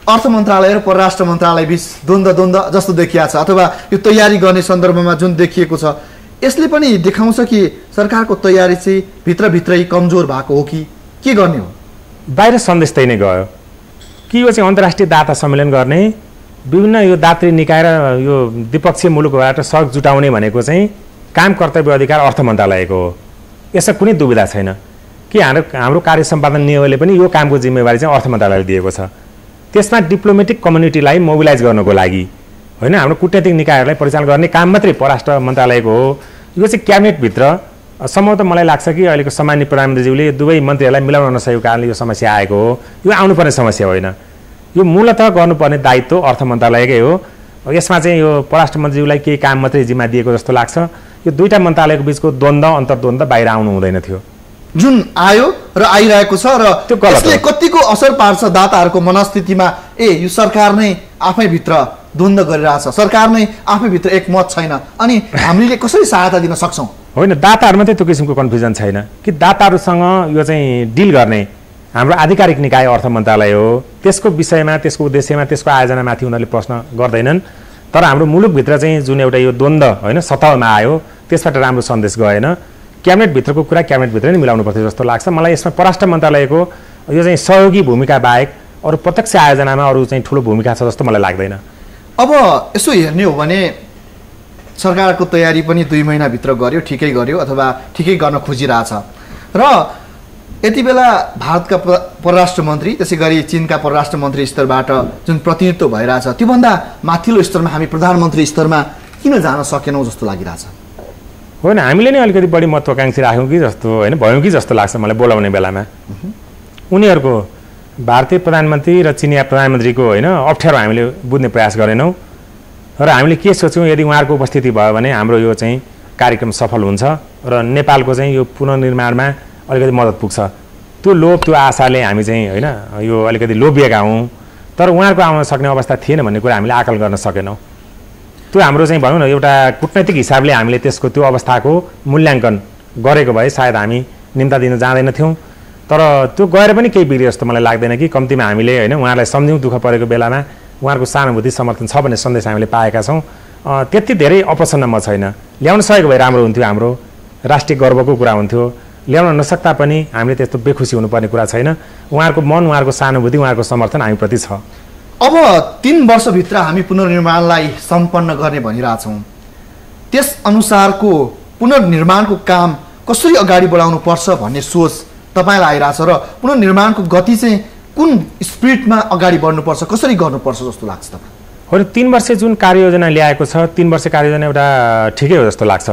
अर्थ मन्त्रालय र परराष्ट्र मन्त्रालय बीच द्वन्द्व जस्तो देखिया छ, अथवा यो तयारी गर्ने सन्दर्भमा जुन देखिएको छ यसले पनि देखाउँछ कि सरकारको तयारी चाहिँ भित्रभित्रै कमजोर भएको हो कि के गर्ने हो। बाहिर सन्देश त्यही नै गयो कि यो चाहिँ अन्तर्राष्ट्रिय दाता सम्मेलन गर्ने, विभिन्न यो दात्री निकाय र यो द्विपक्षीय मुलुकबाट सहयोग जुटाउने भनेको चाहिँ काम कर्तव्य अधिकार अर्थ मन्त्रालयको हो। यसमा कुनै दुविधा छैन कि हाम्रो कार्य सम्पादन नियोगले पनि यो कामको जिम्मेवारी चाहिँ अर्थ मन्त्रालयले दिएको छ। त्यसमा डिप्लोमेटिक कम्युनिटीलाई मोबिलाइज गर्नको लागि होइन, हाम्रो कूटनीतिक निकायहरूलाई परिचालन गर्ने काम मात्रै परराष्ट्र मन्त्रालयको हो। यो चाहिँ क्याबिनेटभित्र सम्भवतः मलाई लाग्छ कि अहिलेको सम्माननीय प्रधानमन्त्रीज्यूले दुवै मन्त्रीहरूलाई मिलाउन नसकेको कारणले यो समस्या आएको हो। यो आउनुपर्ने समस्या होइन, यो मूलतः गर्नुपर्ने दायित्व अर्थ मन्त्रालयकै हो। यसमा चाहिँ यो परराष्ट्र मन्त्रीज्यूलाई केही काम मात्रै जिम्मा दिएको जस्तो लाग्छ। यो दुईटा मन्त्रालयको बिचको द्वन्द्व अन्तर्द्वन्द्व बाहिर आउनु हुँदैन थियो, जुन आयो र आइरहेको छ, र त्यसले कतिको असर पार्छ दाताहरूको मनस्थितिमा। यो सरकार नै आफैभित्र द्वन्द्व गरिरहेछ, सरकार नै आफैभित्र एकमत छैन, अनि हामीले कसरी सहायता दिन सक्छौँ? होइन, दाताहरूमा चाहिँ त्यो किसिमको कन्फ्युजन छैन कि दाताहरूसँग यो चाहिँ डिल गर्ने हाम्रो आधिकारिक निकाय अर्थ मन्त्रालय हो। त्यसको विषयमा, त्यसको उद्देश्यमा, त्यसको आयोजनामाथि उनीहरूले प्रश्न गर्दैनन्। तर हाम्रो मुलुकभित्र चाहिँ जुन एउटा यो द्वन्द्व होइन सतहमा आयो, त्यसबाट राम्रो सन्देश गएन। क्याबिनेटभित्रको कुरा क्याबिनेटभित्र नै मिलाउनु पर्थ्यो जस्तो लाग्छ मलाई। यसमा परराष्ट्र मन्त्रालयको यो चाहिँ सहयोगी भूमिका बाहेक अरू प्रत्यक्ष आयोजनामा अरू चाहिँ ठुलो भूमिका छ जस्तो मलाई लाग्दैन। अब यसो हेर्ने हो भने सरकारको तयारी पनि 2 महिनाभित्र गर्यो, ठिकै गर्यो, अथवा ठिकै गर्न खोजिरहेछ। र यति बेला भारतका परराष्ट्र मन्त्री, त्यसै गरी चीनका परराष्ट्र मन्त्री स्तरबाट जुन प्रतिनिधित्व भइरहेछ, त्योभन्दा माथिल्लो स्तरमा हामी प्रधानमन्त्री स्तरमा किन जान सकेनौँ जस्तो लागिरहेछ? होइन, हामीले नै अलिकति बढी महत्त्वाकांक्षी राख्यौँ कि जस्तो होइन, भयौँ कि जस्तो लाग्छ मलाई बोलाउने बेलामा। उनीहरूको भारतीय प्रधानमन्त्री र चिनिया प्रधानमन्त्रीको होइन अप्ठ्यारो हामीले बुझ्ने प्रयास गरेनौँ। र हामीले के सोच्यौँ, यदि उहाँहरूको उपस्थिति भयो भने हाम्रो यो चाहिँ कार्यक्रम सफल हुन्छ र नेपालको चाहिँ यो पुनर्निर्माणमा अलिकति मद्दत पुग्छ। त्यो लोभ, त्यो आशाले हामी चाहिँ होइन यो अलिकति लोभिएका हौँ। तर उहाँहरूको आउन सक्ने अवस्था थिएन भन्ने कुरा हामीले आकलन गर्न सकेनौँ। त्यो हाम्रो चाहिँ भनौँ न एउटा कूटनैतिक हिसाबले हामीले त्यसको त्यो अवस्थाको मूल्याङ्कन गरेको भए सायद हामी निम्ता दिन जाँदैनथ्यौँ। तर त्यो गएर पनि केही बिग्रियो जस्तो मलाई लाग्दैन कि कम्तीमा हामीले होइन उहाँहरूलाई सम्झ्यौँ दुःख परेको बेलामा, उहाँहरूको सहानुभूति समर्थन छ भन्ने सन्देश हामीले पाएका छौँ। त्यति धेरै अप्रसन्न म छैन। ल्याउन सकेको भए राम्रो हुन्थ्यो, हाम्रो राष्ट्रिय गर्वको कुरा हुन्थ्यो। ल्याउन नसक्दा पनि हामीले त्यस्तो बेखुसी हुनुपर्ने कुरा छैन। उहाँहरूको मन, उहाँहरूको सहानुभूति, उहाँहरूको समर्थन हामीप्रति छ। अब 3 वर्षभित्र हामी पुनर्निर्माणलाई सम्पन्न गर्ने भनिरहेछौँ। त्यस अनुसारको पुनर्निर्माणको काम कसरी अगाडि बढाउनु पर्छ भन्ने सोच तपाईँलाई आइरहेछ, र पुनर्निर्माणको गति चाहिँ कुन स्पिडमा अगाडि बढ्नुपर्छ, कसरी गर्नुपर्छ जस्तो लाग्छ तपाईँ? होइन, 3 वर्ष जुन कार्ययोजना ल्याएको छ, 3 वर्ष कार्ययोजना एउटा ठिकै हो जस्तो लाग्छ।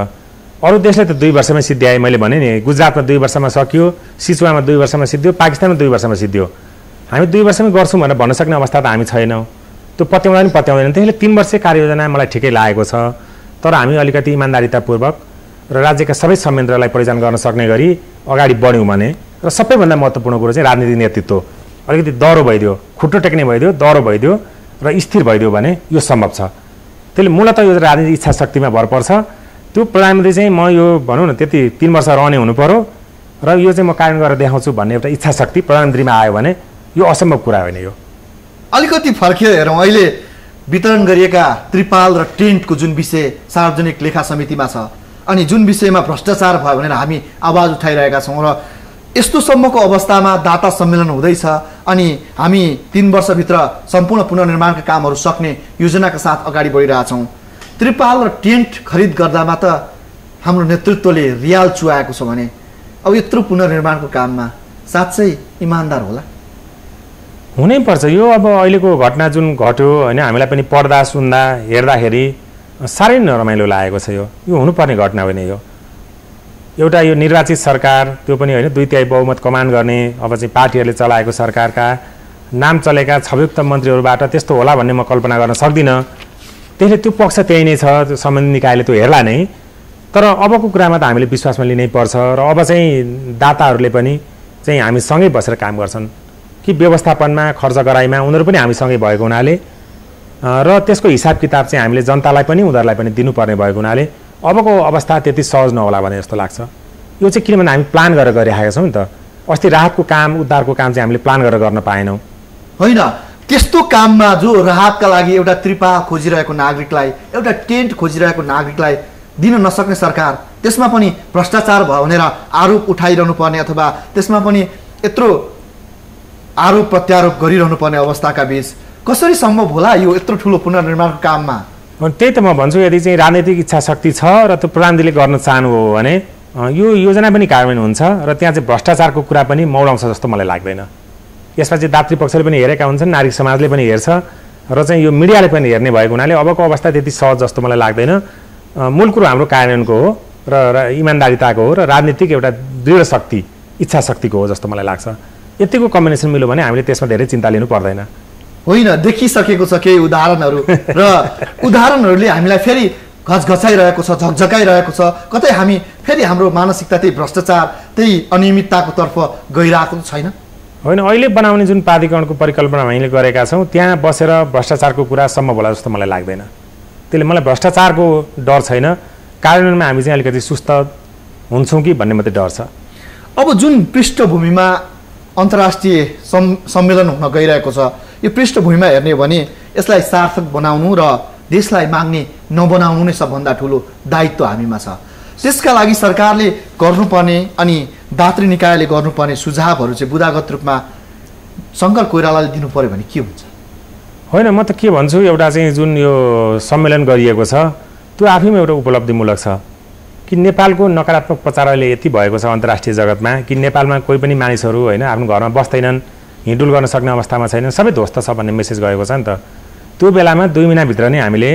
अरू देशले त 2 वर्षमै सिद्ध्याए। मैले भने नि, गुजरातमा 2 वर्षमा सकियो, सिचुवामा 2 वर्षमा सिद्धियो, पाकिस्तानमा 2 वर्षमा सिद्धियो। हामी 2 वर्षमै गर्छौँ भनेर भन्न सक्ने अवस्था त हामी छैनौँ। त्यो पत्याउँदा पनि पत्याउँदैन। त्यसले 3 वर्ष कार्ययोजना मलाई ठिकै लागेको छ। तर हामी अलिकति इमान्दारितापूर्वक र राज्यका सबै संयन्त्रलाई परिचालन गर्न सक्ने गरी अगाडि बढ्यौँ भने, र सबैभन्दा महत्त्वपूर्ण कुरो चाहिँ राजनीतिक नेतृत्व अलिकति दह्रो भइदियो, खुट्टो टेक्ने भइदियो, दह्रो भइदियो र स्थिर भइदियो भने यो सम्भव छ। त्यसले मूलतः यो राजनीतिक इच्छा शक्तिमा भर पर्छ। त्यो प्रधानमन्त्री चाहिँ म यो भनौँ न त्यति 3 वर्ष रहने हुनु पर्यो र यो चाहिँ म कार्य गरेर देखाउँछु भन्ने एउटा इच्छा शक्ति प्रधानमन्त्रीमा आयो भने यो असम्भव कुरा होइन। यो अलिकति फर्केर हेरौँ, अहिले वितरण गरिएका त्रिपाल र टेन्टको जुन विषय सार्वजनिक लेखा समितिमा छ, अनि जुन विषयमा भ्रष्टाचार भयो भनेर हामी आवाज उठाइरहेका छौँ र यस्तो सम्मको अवस्थामा दाता सम्मेलन हुँदैछ अनि हामी 3 वर्षभित्र सम्पूर्ण पुनर्निर्माणका कामहरू सक्ने योजनाका साथ अगाडि बढिरहेछौँ। त्रिपाल र टेन्ट खरिद गर्दामा त हाम्रो नेतृत्वले रियाल चुहाएको छ भने अब यत्रो पुनर्निर्माणको काममा साँच्चै इमान्दार होला? हुनैपर्छ। यो अब अहिलेको घटना जुन घट्यो होइन, हामीलाई पनि पढ्दा सुन्दा हेर्दाखेरि साह्रै नरमाइलो लागेको छ। यो हुनुपर्ने घटना होइन। यो एउटा यो निर्वाचित सरकार, त्यो पनि होइन 2/3 बहुमत कमान्ड गर्ने अब चाहिँ पार्टीहरूले चलाएको सरकारका नाम चलेका छवियुक्त मन्त्रीहरूबाट त्यस्तो होला भन्ने म कल्पना गर्न सक्दिनँ। त्यसले त्यो पक्ष त्यही नै छ, त्यो सम्बन्धित निकायले त्यो हेर्ला नै। तर अबको कुरामा त हामीले विश्वासमा लिनै पर्छ र अब चाहिँ दाताहरूले पनि चाहिँ हामीसँगै बसेर काम गर्छन् कि व्यवस्थापनमा खर्च गराइमा उनीहरू पनि हामीसँगै भएको हुनाले र त्यसको हिसाब किताब चाहिँ हामीले जनतालाई पनि उनीहरूलाई पनि दिनुपर्ने भएको हुनाले अबको अवस्था त्यति सहज नहोला भने जस्तो लाग्छ। यो चाहिँ किनभने हामी प्लान गरेर गरिरहेका छौँ नि त। अस्ति राहतको काम उद्धारको काम चाहिँ हामीले प्लान गरेर गर्न पाएनौँ। होइन, त्यस्तो काममा जो राहतका लागि एउटा त्रिपाल खोजिरहेको नागरिकलाई, एउटा टेन्ट खोजिरहेको नागरिकलाई दिन नसक्ने सरकार, त्यसमा पनि भ्रष्टाचार भयो भनेर आरोप उठाइरहनु पर्ने अथवा त्यसमा पनि यत्रो आरोप प्रत्यारोप गरिरहनु पर्ने अवस्थाका बीच कसरी सम्भव होला यो यत्रो ठुलो पुनर्निर्माणको काममा? त्यही त म भन्छु, यदि चाहिँ राजनीतिक इच्छा शक्ति छ र त्यो प्रधानमन्त्रीले गर्न चाहनुभयो भने यो योजना पनि कार्यान्वयन हुन्छ र त्यहाँ चाहिँ भ्रष्टाचारको कुरा पनि मौलाउँछ जस्तो मलाई लाग्दैन। यसमा चाहिँ दातृपक्षले पनि हेरेका हुन्छन्, नागरिक समाजले पनि हेर्छ र चाहिँ यो मिडियाले पनि हेर्ने भएको हुनाले अबको अवस्था त्यति सहज जस्तो मलाई लाग्दैन। मूल कुरो हाम्रो कार्यान्वयनको हो र इमान्दारिताको हो र राजनीतिक एउटा दृढ शक्ति, इच्छा शक्तिको हो जस्तो मलाई लाग्छ। यतिको कम्बिनेसन मिल्यो भने हामीले त्यसमा धेरै चिन्ता लिनु पर्दैन। होइन, देखिसकेको छ केही उदाहरणहरू र उदाहरणहरूले हामीलाई फेरि घचघचाइरहेको छ, झकझकाइरहेको छ। कतै हामी फेरि हाम्रो मानसिकता त्यही भ्रष्टाचार, त्यही अनियमितताको तर्फ गइरहेको छैन? होइन, अहिले बनाउने जुन प्राधिकरणको परिकल्पना हामीले गरेका छौँ त्यहाँ बसेर भ्रष्टाचारको कुरा सम्भव होला जस्तो मलाई लाग्दैन। त्यसले मलाई भ्रष्टाचारको डर छैन, कार्यान्वयनमा हामी चाहिँ अलिकति सुस्त हुन्छौँ कि भन्ने मात्रै डर छ। अब जुन पृष्ठभूमिमा अन्तर्राष्ट्रिय सम्मेलन हुन गइरहेको छ, यो पृष्ठभूमिमा हेर्ने हो भने यसलाई सार्थक बनाउनु र देशलाई माग्ने नबनाउनु नै सबभन्दा ठुलो दायित्व हामीमा छ। त्यसका लागि सरकारले गर्नुपर्ने अनि दात्री निकायले गर्नुपर्ने सुझावहरू चाहिँ बुदागत रूपमा शङ्कर कोइरालाले दिनु पर्यो भने के हुन्छ? होइन, म त के भन्छु, एउटा चाहिँ जुन यो सम्मेलन गरिएको छ त्यो आफैमा एउटा उपलब्धिमूलक छ कि नेपालको नकारात्मक प्रचार अहिले यति भएको छ अन्तर्राष्ट्रिय जगतमा कि नेपालमा कोही पनि मानिसहरू होइन आफ्नो घरमा बस्दैनन्, हिँडुल गर्न सक्ने अवस्थामा छैनन्, सबै ध्वस्त छ भन्ने मेसेज गएको छ नि त। त्यो बेलामा 2 महिनाभित्र नै हामीले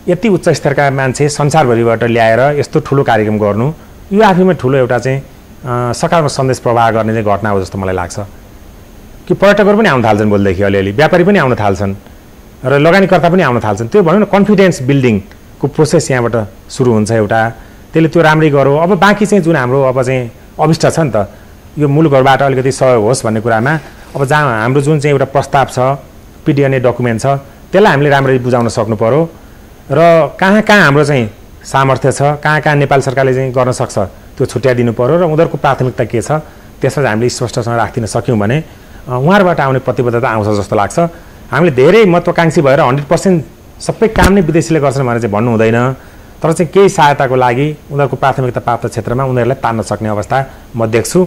यति उच्च स्तरका मान्छे संसारभरिबाट ल्याएर यस्तो ठुलो कार्यक्रम गर्नु, यो आफैमा ठुलो एउटा चाहिँ सकारात्मक सन्देश प्रवाह गर्ने चाहिँ घटना हो जस्तो मलाई लाग्छ कि पर्यटकहरू पनि आउन थाल्छन् बोल्दैदेखि, अलिअलि व्यापारी पनि आउन थाल्छन् र लगानीकर्ता पनि आउन थाल्छन्। त्यो भनौँ न कन्फिडेन्स बिल्डिङको प्रोसेस यहाँबाट सुरु हुन्छ एउटा। त्यसले त्यो राम्रै गरौँ। अब बाँकी चाहिँ जुन हाम्रो अब चाहिँ अभिष्ट छ नि त, यो मुलुकहरूबाट अलिकति सहयोग होस् भन्ने कुरामा अब जहाँ हाम्रो जुन चाहिँ एउटा प्रस्ताव छ, पिडिएनए डकुमेन्ट छ, त्यसलाई हामीले राम्ररी बुझाउन सक्नु पर्यो र कहाँ हाम्रो चाहिँ सामर्थ्य छ, कहाँ नेपाल सरकारले चाहिँ गर्न सक्छ त्यो छुट्याइदिनु पर्यो र उनीहरूको प्राथमिकता के छ त्यसमा चाहिँ हामीले स्पष्टसँग राखिदिन सक्यौँ भने उहाँहरूबाट आउने प्रतिबद्धता आउँछ जस्तो लाग्छ। हामीले धेरै महत्त्वाकांक्षी भएर 100% सबै काम नै विदेशीले गर्छन् भनेर चाहिँ भन्नु हुँदैन, तर चाहिँ केही सहायताको लागि उनीहरूको प्राथमिकता प्राप्त क्षेत्रमा उनीहरूलाई तान्न सक्ने अवस्था म देख्छु।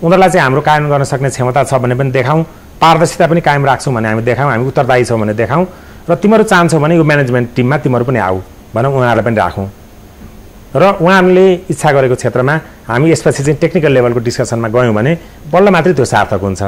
उनीहरूलाई चाहिँ हाम्रो कार्यान्वयन गर्न सक्ने क्षमता छ भने पनि देखाउँ, पारदर्शिता पनि कायम राख्छौँ भने हामी देखाउँ, हामी उत्तरदायी छौँ भने देखाउँ र तिमीहरू चाहन्छौ भने यो म्यानेजमेन्ट टिममा तिमीहरू पनि आऊ भनौँ, उहाँहरूलाई पनि राखौँ र उहाँहरूले इच्छा गरेको क्षेत्रमा हामी यसपछि चाहिँ टेक्निकल लेभलको डिस्कसनमा गयौँ भने बल्ल मात्रै त्यो सार्थक हुन्छ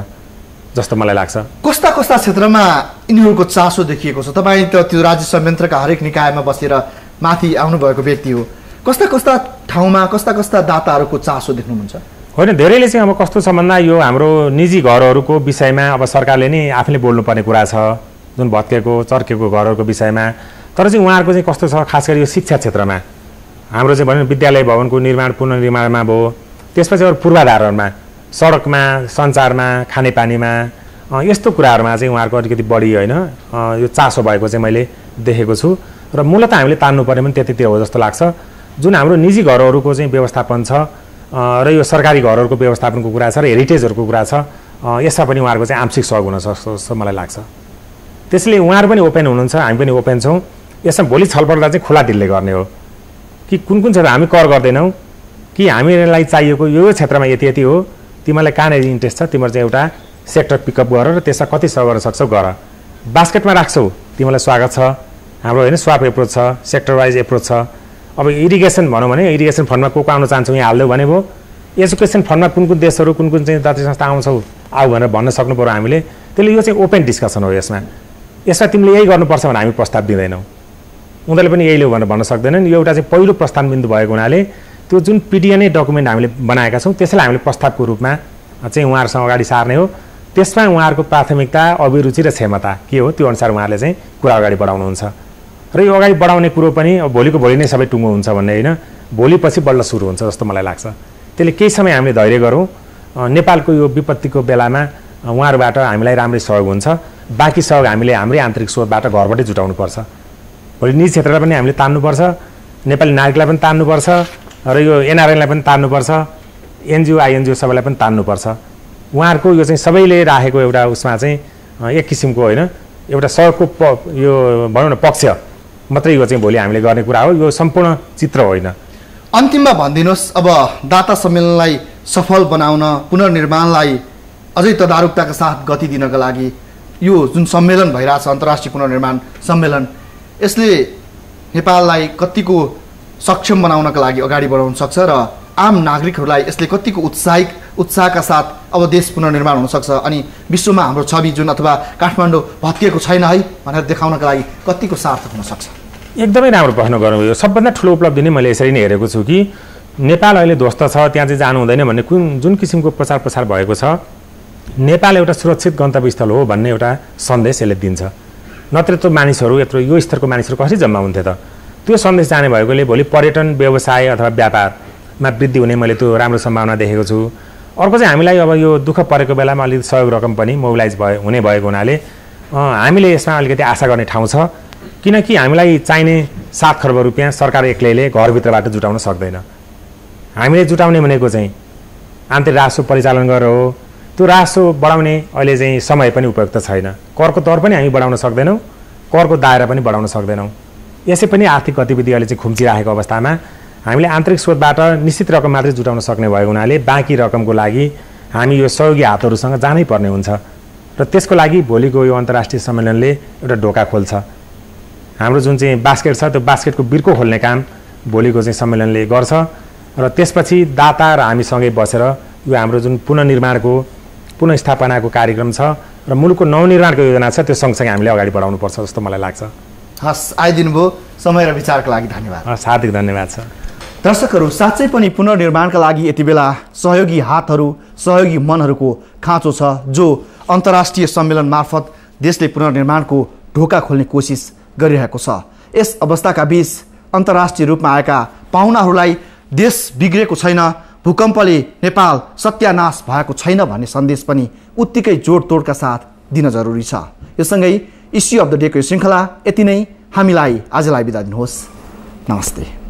जस्तो मलाई लाग्छ। कस्ता कस्ता क्षेत्रमा यिनीहरूको चासो देखिएको छ? तपाईँ त त्यो राज्य संयन्त्रका हरेक निकायमा बसेर माथि आउनुभएको व्यक्ति हो, कस्ता कस्ता ठाउँमा कस्ता कस्ता दाताहरूको चासो देख्नुहुन्छ? होइन, धेरैले चाहिँ अब कस्तो छ भन्दा यो हाम्रो निजी घरहरूको विषयमा अब सरकारले नै आफैले बोल्नुपर्ने कुरा छ, जुन भत्केको चर्केको घरहरूको विषयमा। तर चाहिँ उहाँहरूको चाहिँ कस्तो छ, खास गरी यो शिक्षा क्षेत्रमा हाम्रो चाहिँ भनौँ विद्यालय भवनको निर्माण पुनर्निर्माणमा भयो, त्यसपछि अरू पूर्वाधारहरूमा, सडकमा, सञ्चारमा, खानेपानीमा, यस्तो कुराहरूमा चाहिँ उहाँहरूको अलिकति बढी होइन यो चासो भएको चाहिँ मैले देखेको छु र मूलत हामीले तान्नुपर्ने पनि त्यतितिर हो जस्तो लाग्छ। जुन हाम्रो निजी घरहरूको चाहिँ व्यवस्थापन छ र यो सरकारी घरहरूको व्यवस्थापनको कुरा छ र हेरिटेजहरूको कुरा छ, यसमा पनि उहाँहरूको चाहिँ आंशिक सहयोग हुन सक्छ जस्तो मलाई लाग्छ। त्यसले उहाँहरू पनि ओपन हुनुहुन्छ, हामी पनि ओपन छौँ। यसमा भोलि छलफल चाहिँ खुला दिलले गर्ने हो कि कि कुन क्षेत्र हामी कर गर्दैनौँ कि हामीलाई चाहिएको यो क्षेत्रमा यति यति हो, तिमीलाई कहाँनिर इन्ट्रेस्ट छ, तिमीहरू चाहिँ एउटा सेक्टर पिकअप गर र त्यसमा कति सहयोग गर्न सक्छौ गर, बास्केटमा राख्छौ, तिमीलाई स्वागत छ। हाम्रो होइन स्वाप एप्रोच छ, सेक्टर वाइज एप्रोच छ। अब इरिगेसन भनौँ भने इरिगेसन फन्डमा को आउन चाहन्छौँ यहाँ हाल्दै भने भयो, एजुकेसन फन्डमा कुन देशहरू कुन चाहिँ जातीय संस्था आउँछौ आऊ भनेर भन्न सक्नु पर्यो हामीले। त्यसले यो चाहिँ ओपन डिस्कसन हो। यसमा तिमीले यही गर्नुपर्छ भनेर हामी प्रस्ताव दिँदैनौँ, उनीहरूले पनि यही ल्याऊ भनेर भन्न सक्दैनन्। यो एउटा चाहिँ पहिलो प्रस्थान बिन्दु भएको हुनाले त्यो जुन पिडिएनए डकुमेन्ट हामीले बनाएका छौँ त्यसलाई हामीले प्रस्तावको रूपमा चाहिँ उहाँहरूसँग अगाडि सार्ने हो। त्यसमा उहाँहरूको प्राथमिकता, अभिरुचि र क्षमता के हो त्यो अनुसार उहाँहरूले चाहिँ कुरा अगाडि बढाउनुहुन्छ। र यो अगाडि बढाउने कुरो पनि अब भोलिको भोलि नै सबै टुङ्गो हुन्छ भन्ने होइन, भोलिपछि बल्ल सुरु हुन्छ जस्तो मलाई लाग्छ। त्यसले केही समय हामीले धैर्य गरौँ। नेपालको यो विपत्तिको बेलामा उहाँहरूबाट हामीलाई राम्रै सहयोग हुन्छ, बाँकी सहयोग हामीले हाम्रै आन्तरिक स्रोतबाट घरबाटै जुटाउनुपर्छ। भोलि निजी क्षेत्रलाई पनि हामीले तान्नुपर्छ, नेपाली नागरिकलाई पनि तान्नुपर्छ र यो एनआरएनलाई पनि तान्नुपर्छ, एनजिओ आइएनजिओ सबैलाई पनि तान्नुपर्छ। उहाँहरूको यो चाहिँ सबैले राखेको एउटा उसमा चाहिँ एक किसिमको होइन एउटा सहयोगको यो भनौँ न पक्ष मात्रै यो चाहिँ भोलि हामीले गर्ने कुरा हो, यो सम्पूर्ण चित्र होइन। अन्तिममा भनिदिनुहोस्, अब दाता सम्मेलनलाई सफल बनाउन, पुनर्निर्माणलाई अझै तदारुकताका साथ गति दिनका लागि यो जुन सम्मेलन भइरहेछ अन्तर्राष्ट्रिय पुनर्निर्माण सम्मेलन, यसले नेपाललाई कतिको सक्षम बनाउनका लागि अगाडि बढाउन सक्छ र आम नागरिकहरूलाई यसले कतिको उत्साहका साथ अब देश पुनर्निर्माण हुनसक्छ अनि विश्वमा हाम्रो छवि जुन अथवा काठमाडौँ भत्किएको छैन है भनेर देखाउनका लागि कतिको सार्थक हुनसक्छ? एकदमै राम्रो प्रश्न गर्नुभयो। सबभन्दा ठुलो उपलब्धि नै मैले यसरी नै हेरेको छु कि नेपाल अहिले ध्वस्त छ, त्यहाँ चाहिँ जानु हुँदैन भन्ने जुन किसिमको प्रचार प्रसार भएको छ, नेपाल एउटा सुरक्षित गन्तव्यस्थल हो भन्ने एउटा सन्देश यसले दिन्छ। नत्र त मानिसहरू यत्रो यो स्तरको मानिसहरू कसरी जम्मा हुन्थे त? त्यो सन्देश जाने भएकोले भोलि पर्यटन व्यवसाय अथवा व्यापारमा वृद्धि हुने मैले त्यो राम्रो सम्भावना देखेको छु। अर्को चाहिँ हामीलाई अब यो दुःख परेको बेलामा अलिकति सहयोग रकम पनि मोबिलाइज हुने भएको हुनाले हामीले यसमा अलिकति आशा गर्ने ठाउँ छ, किनकि हामीलाई चाहिने 7 खर्ब रुपियाँ सरकार एक्लैले घरभित्रबाट जुटाउन सक्दैन। हामीले जुटाउने भनेको चाहिँ आन्तरिक राजस्व परिचालन गरेर हो। त्यो राजस्व बढाउने अहिले चाहिँ समय पनि उपयुक्त छैन। करको दर पनि हामी बढाउन सक्दैनौँ, करको दायरा पनि बढाउन सक्दैनौँ। यसै पनि आर्थिक गतिविधि अहिले चाहिँ खुम्चिराखेको अवस्थामा हामीले आन्तरिक स्रोतबाट निश्चित रकम मात्रै जुटाउन सक्ने भएको हुनाले बाँकी रकमको लागि हामी यो सहयोगी हातहरूसँग जानै पर्ने हुन्छ र त्यसको लागि भोलिको यो अन्तर्राष्ट्रिय सम्मेलनले एउटा ढोका खोल्छ। हाम्रो जुन चाहिँ बास्केट छ त्यो बास्केटको बिर्को खोल्ने काम भोलिको चाहिँ सम्मेलनले गर्छ र त्यसपछि दाता र हामीसँगै बसेर यो हाम्रो जुन पुनर्निर्माणको पुनर्स्थापनाको कार्यक्रम छ र मुलुकको नवनिर्माणको योजना छ त्यो सँगसँगै हामीले अगाडि बढाउनुपर्छ जस्तो मलाई लाग्छ। हस्, आइदिनु भयो। समय र विचारको लागि धन्यवाद। हस्, हार्दिक धन्यवाद छ। दर्शकहरू, साँच्चै पनि पुनर्निर्माणका लागि यति बेला सहयोगी हातहरू, सहयोगी मनहरूको खाँचो छ, जो अन्तर्राष्ट्रिय सम्मेलन मार्फत देशले पुनर्निर्माणको ढोका खोल्ने कोसिस गरिरहेको छ। यस अवस्थाका बीच अन्तर्राष्ट्रिय रूपमा आएका पाहुनाहरूलाई देश बिग्रेको छैन, भूकम्पले नेपाल सत्यानाश भएको छैन भन्ने सन्देश पनि उत्तिकै जोडतोडका साथ दिन जरुरी छ। यो सँगै इस्यु अफ द डेको श्रृङ्खला यति नै। हामीलाई आजलाई बिदा दिनुहोस्। नमस्ते।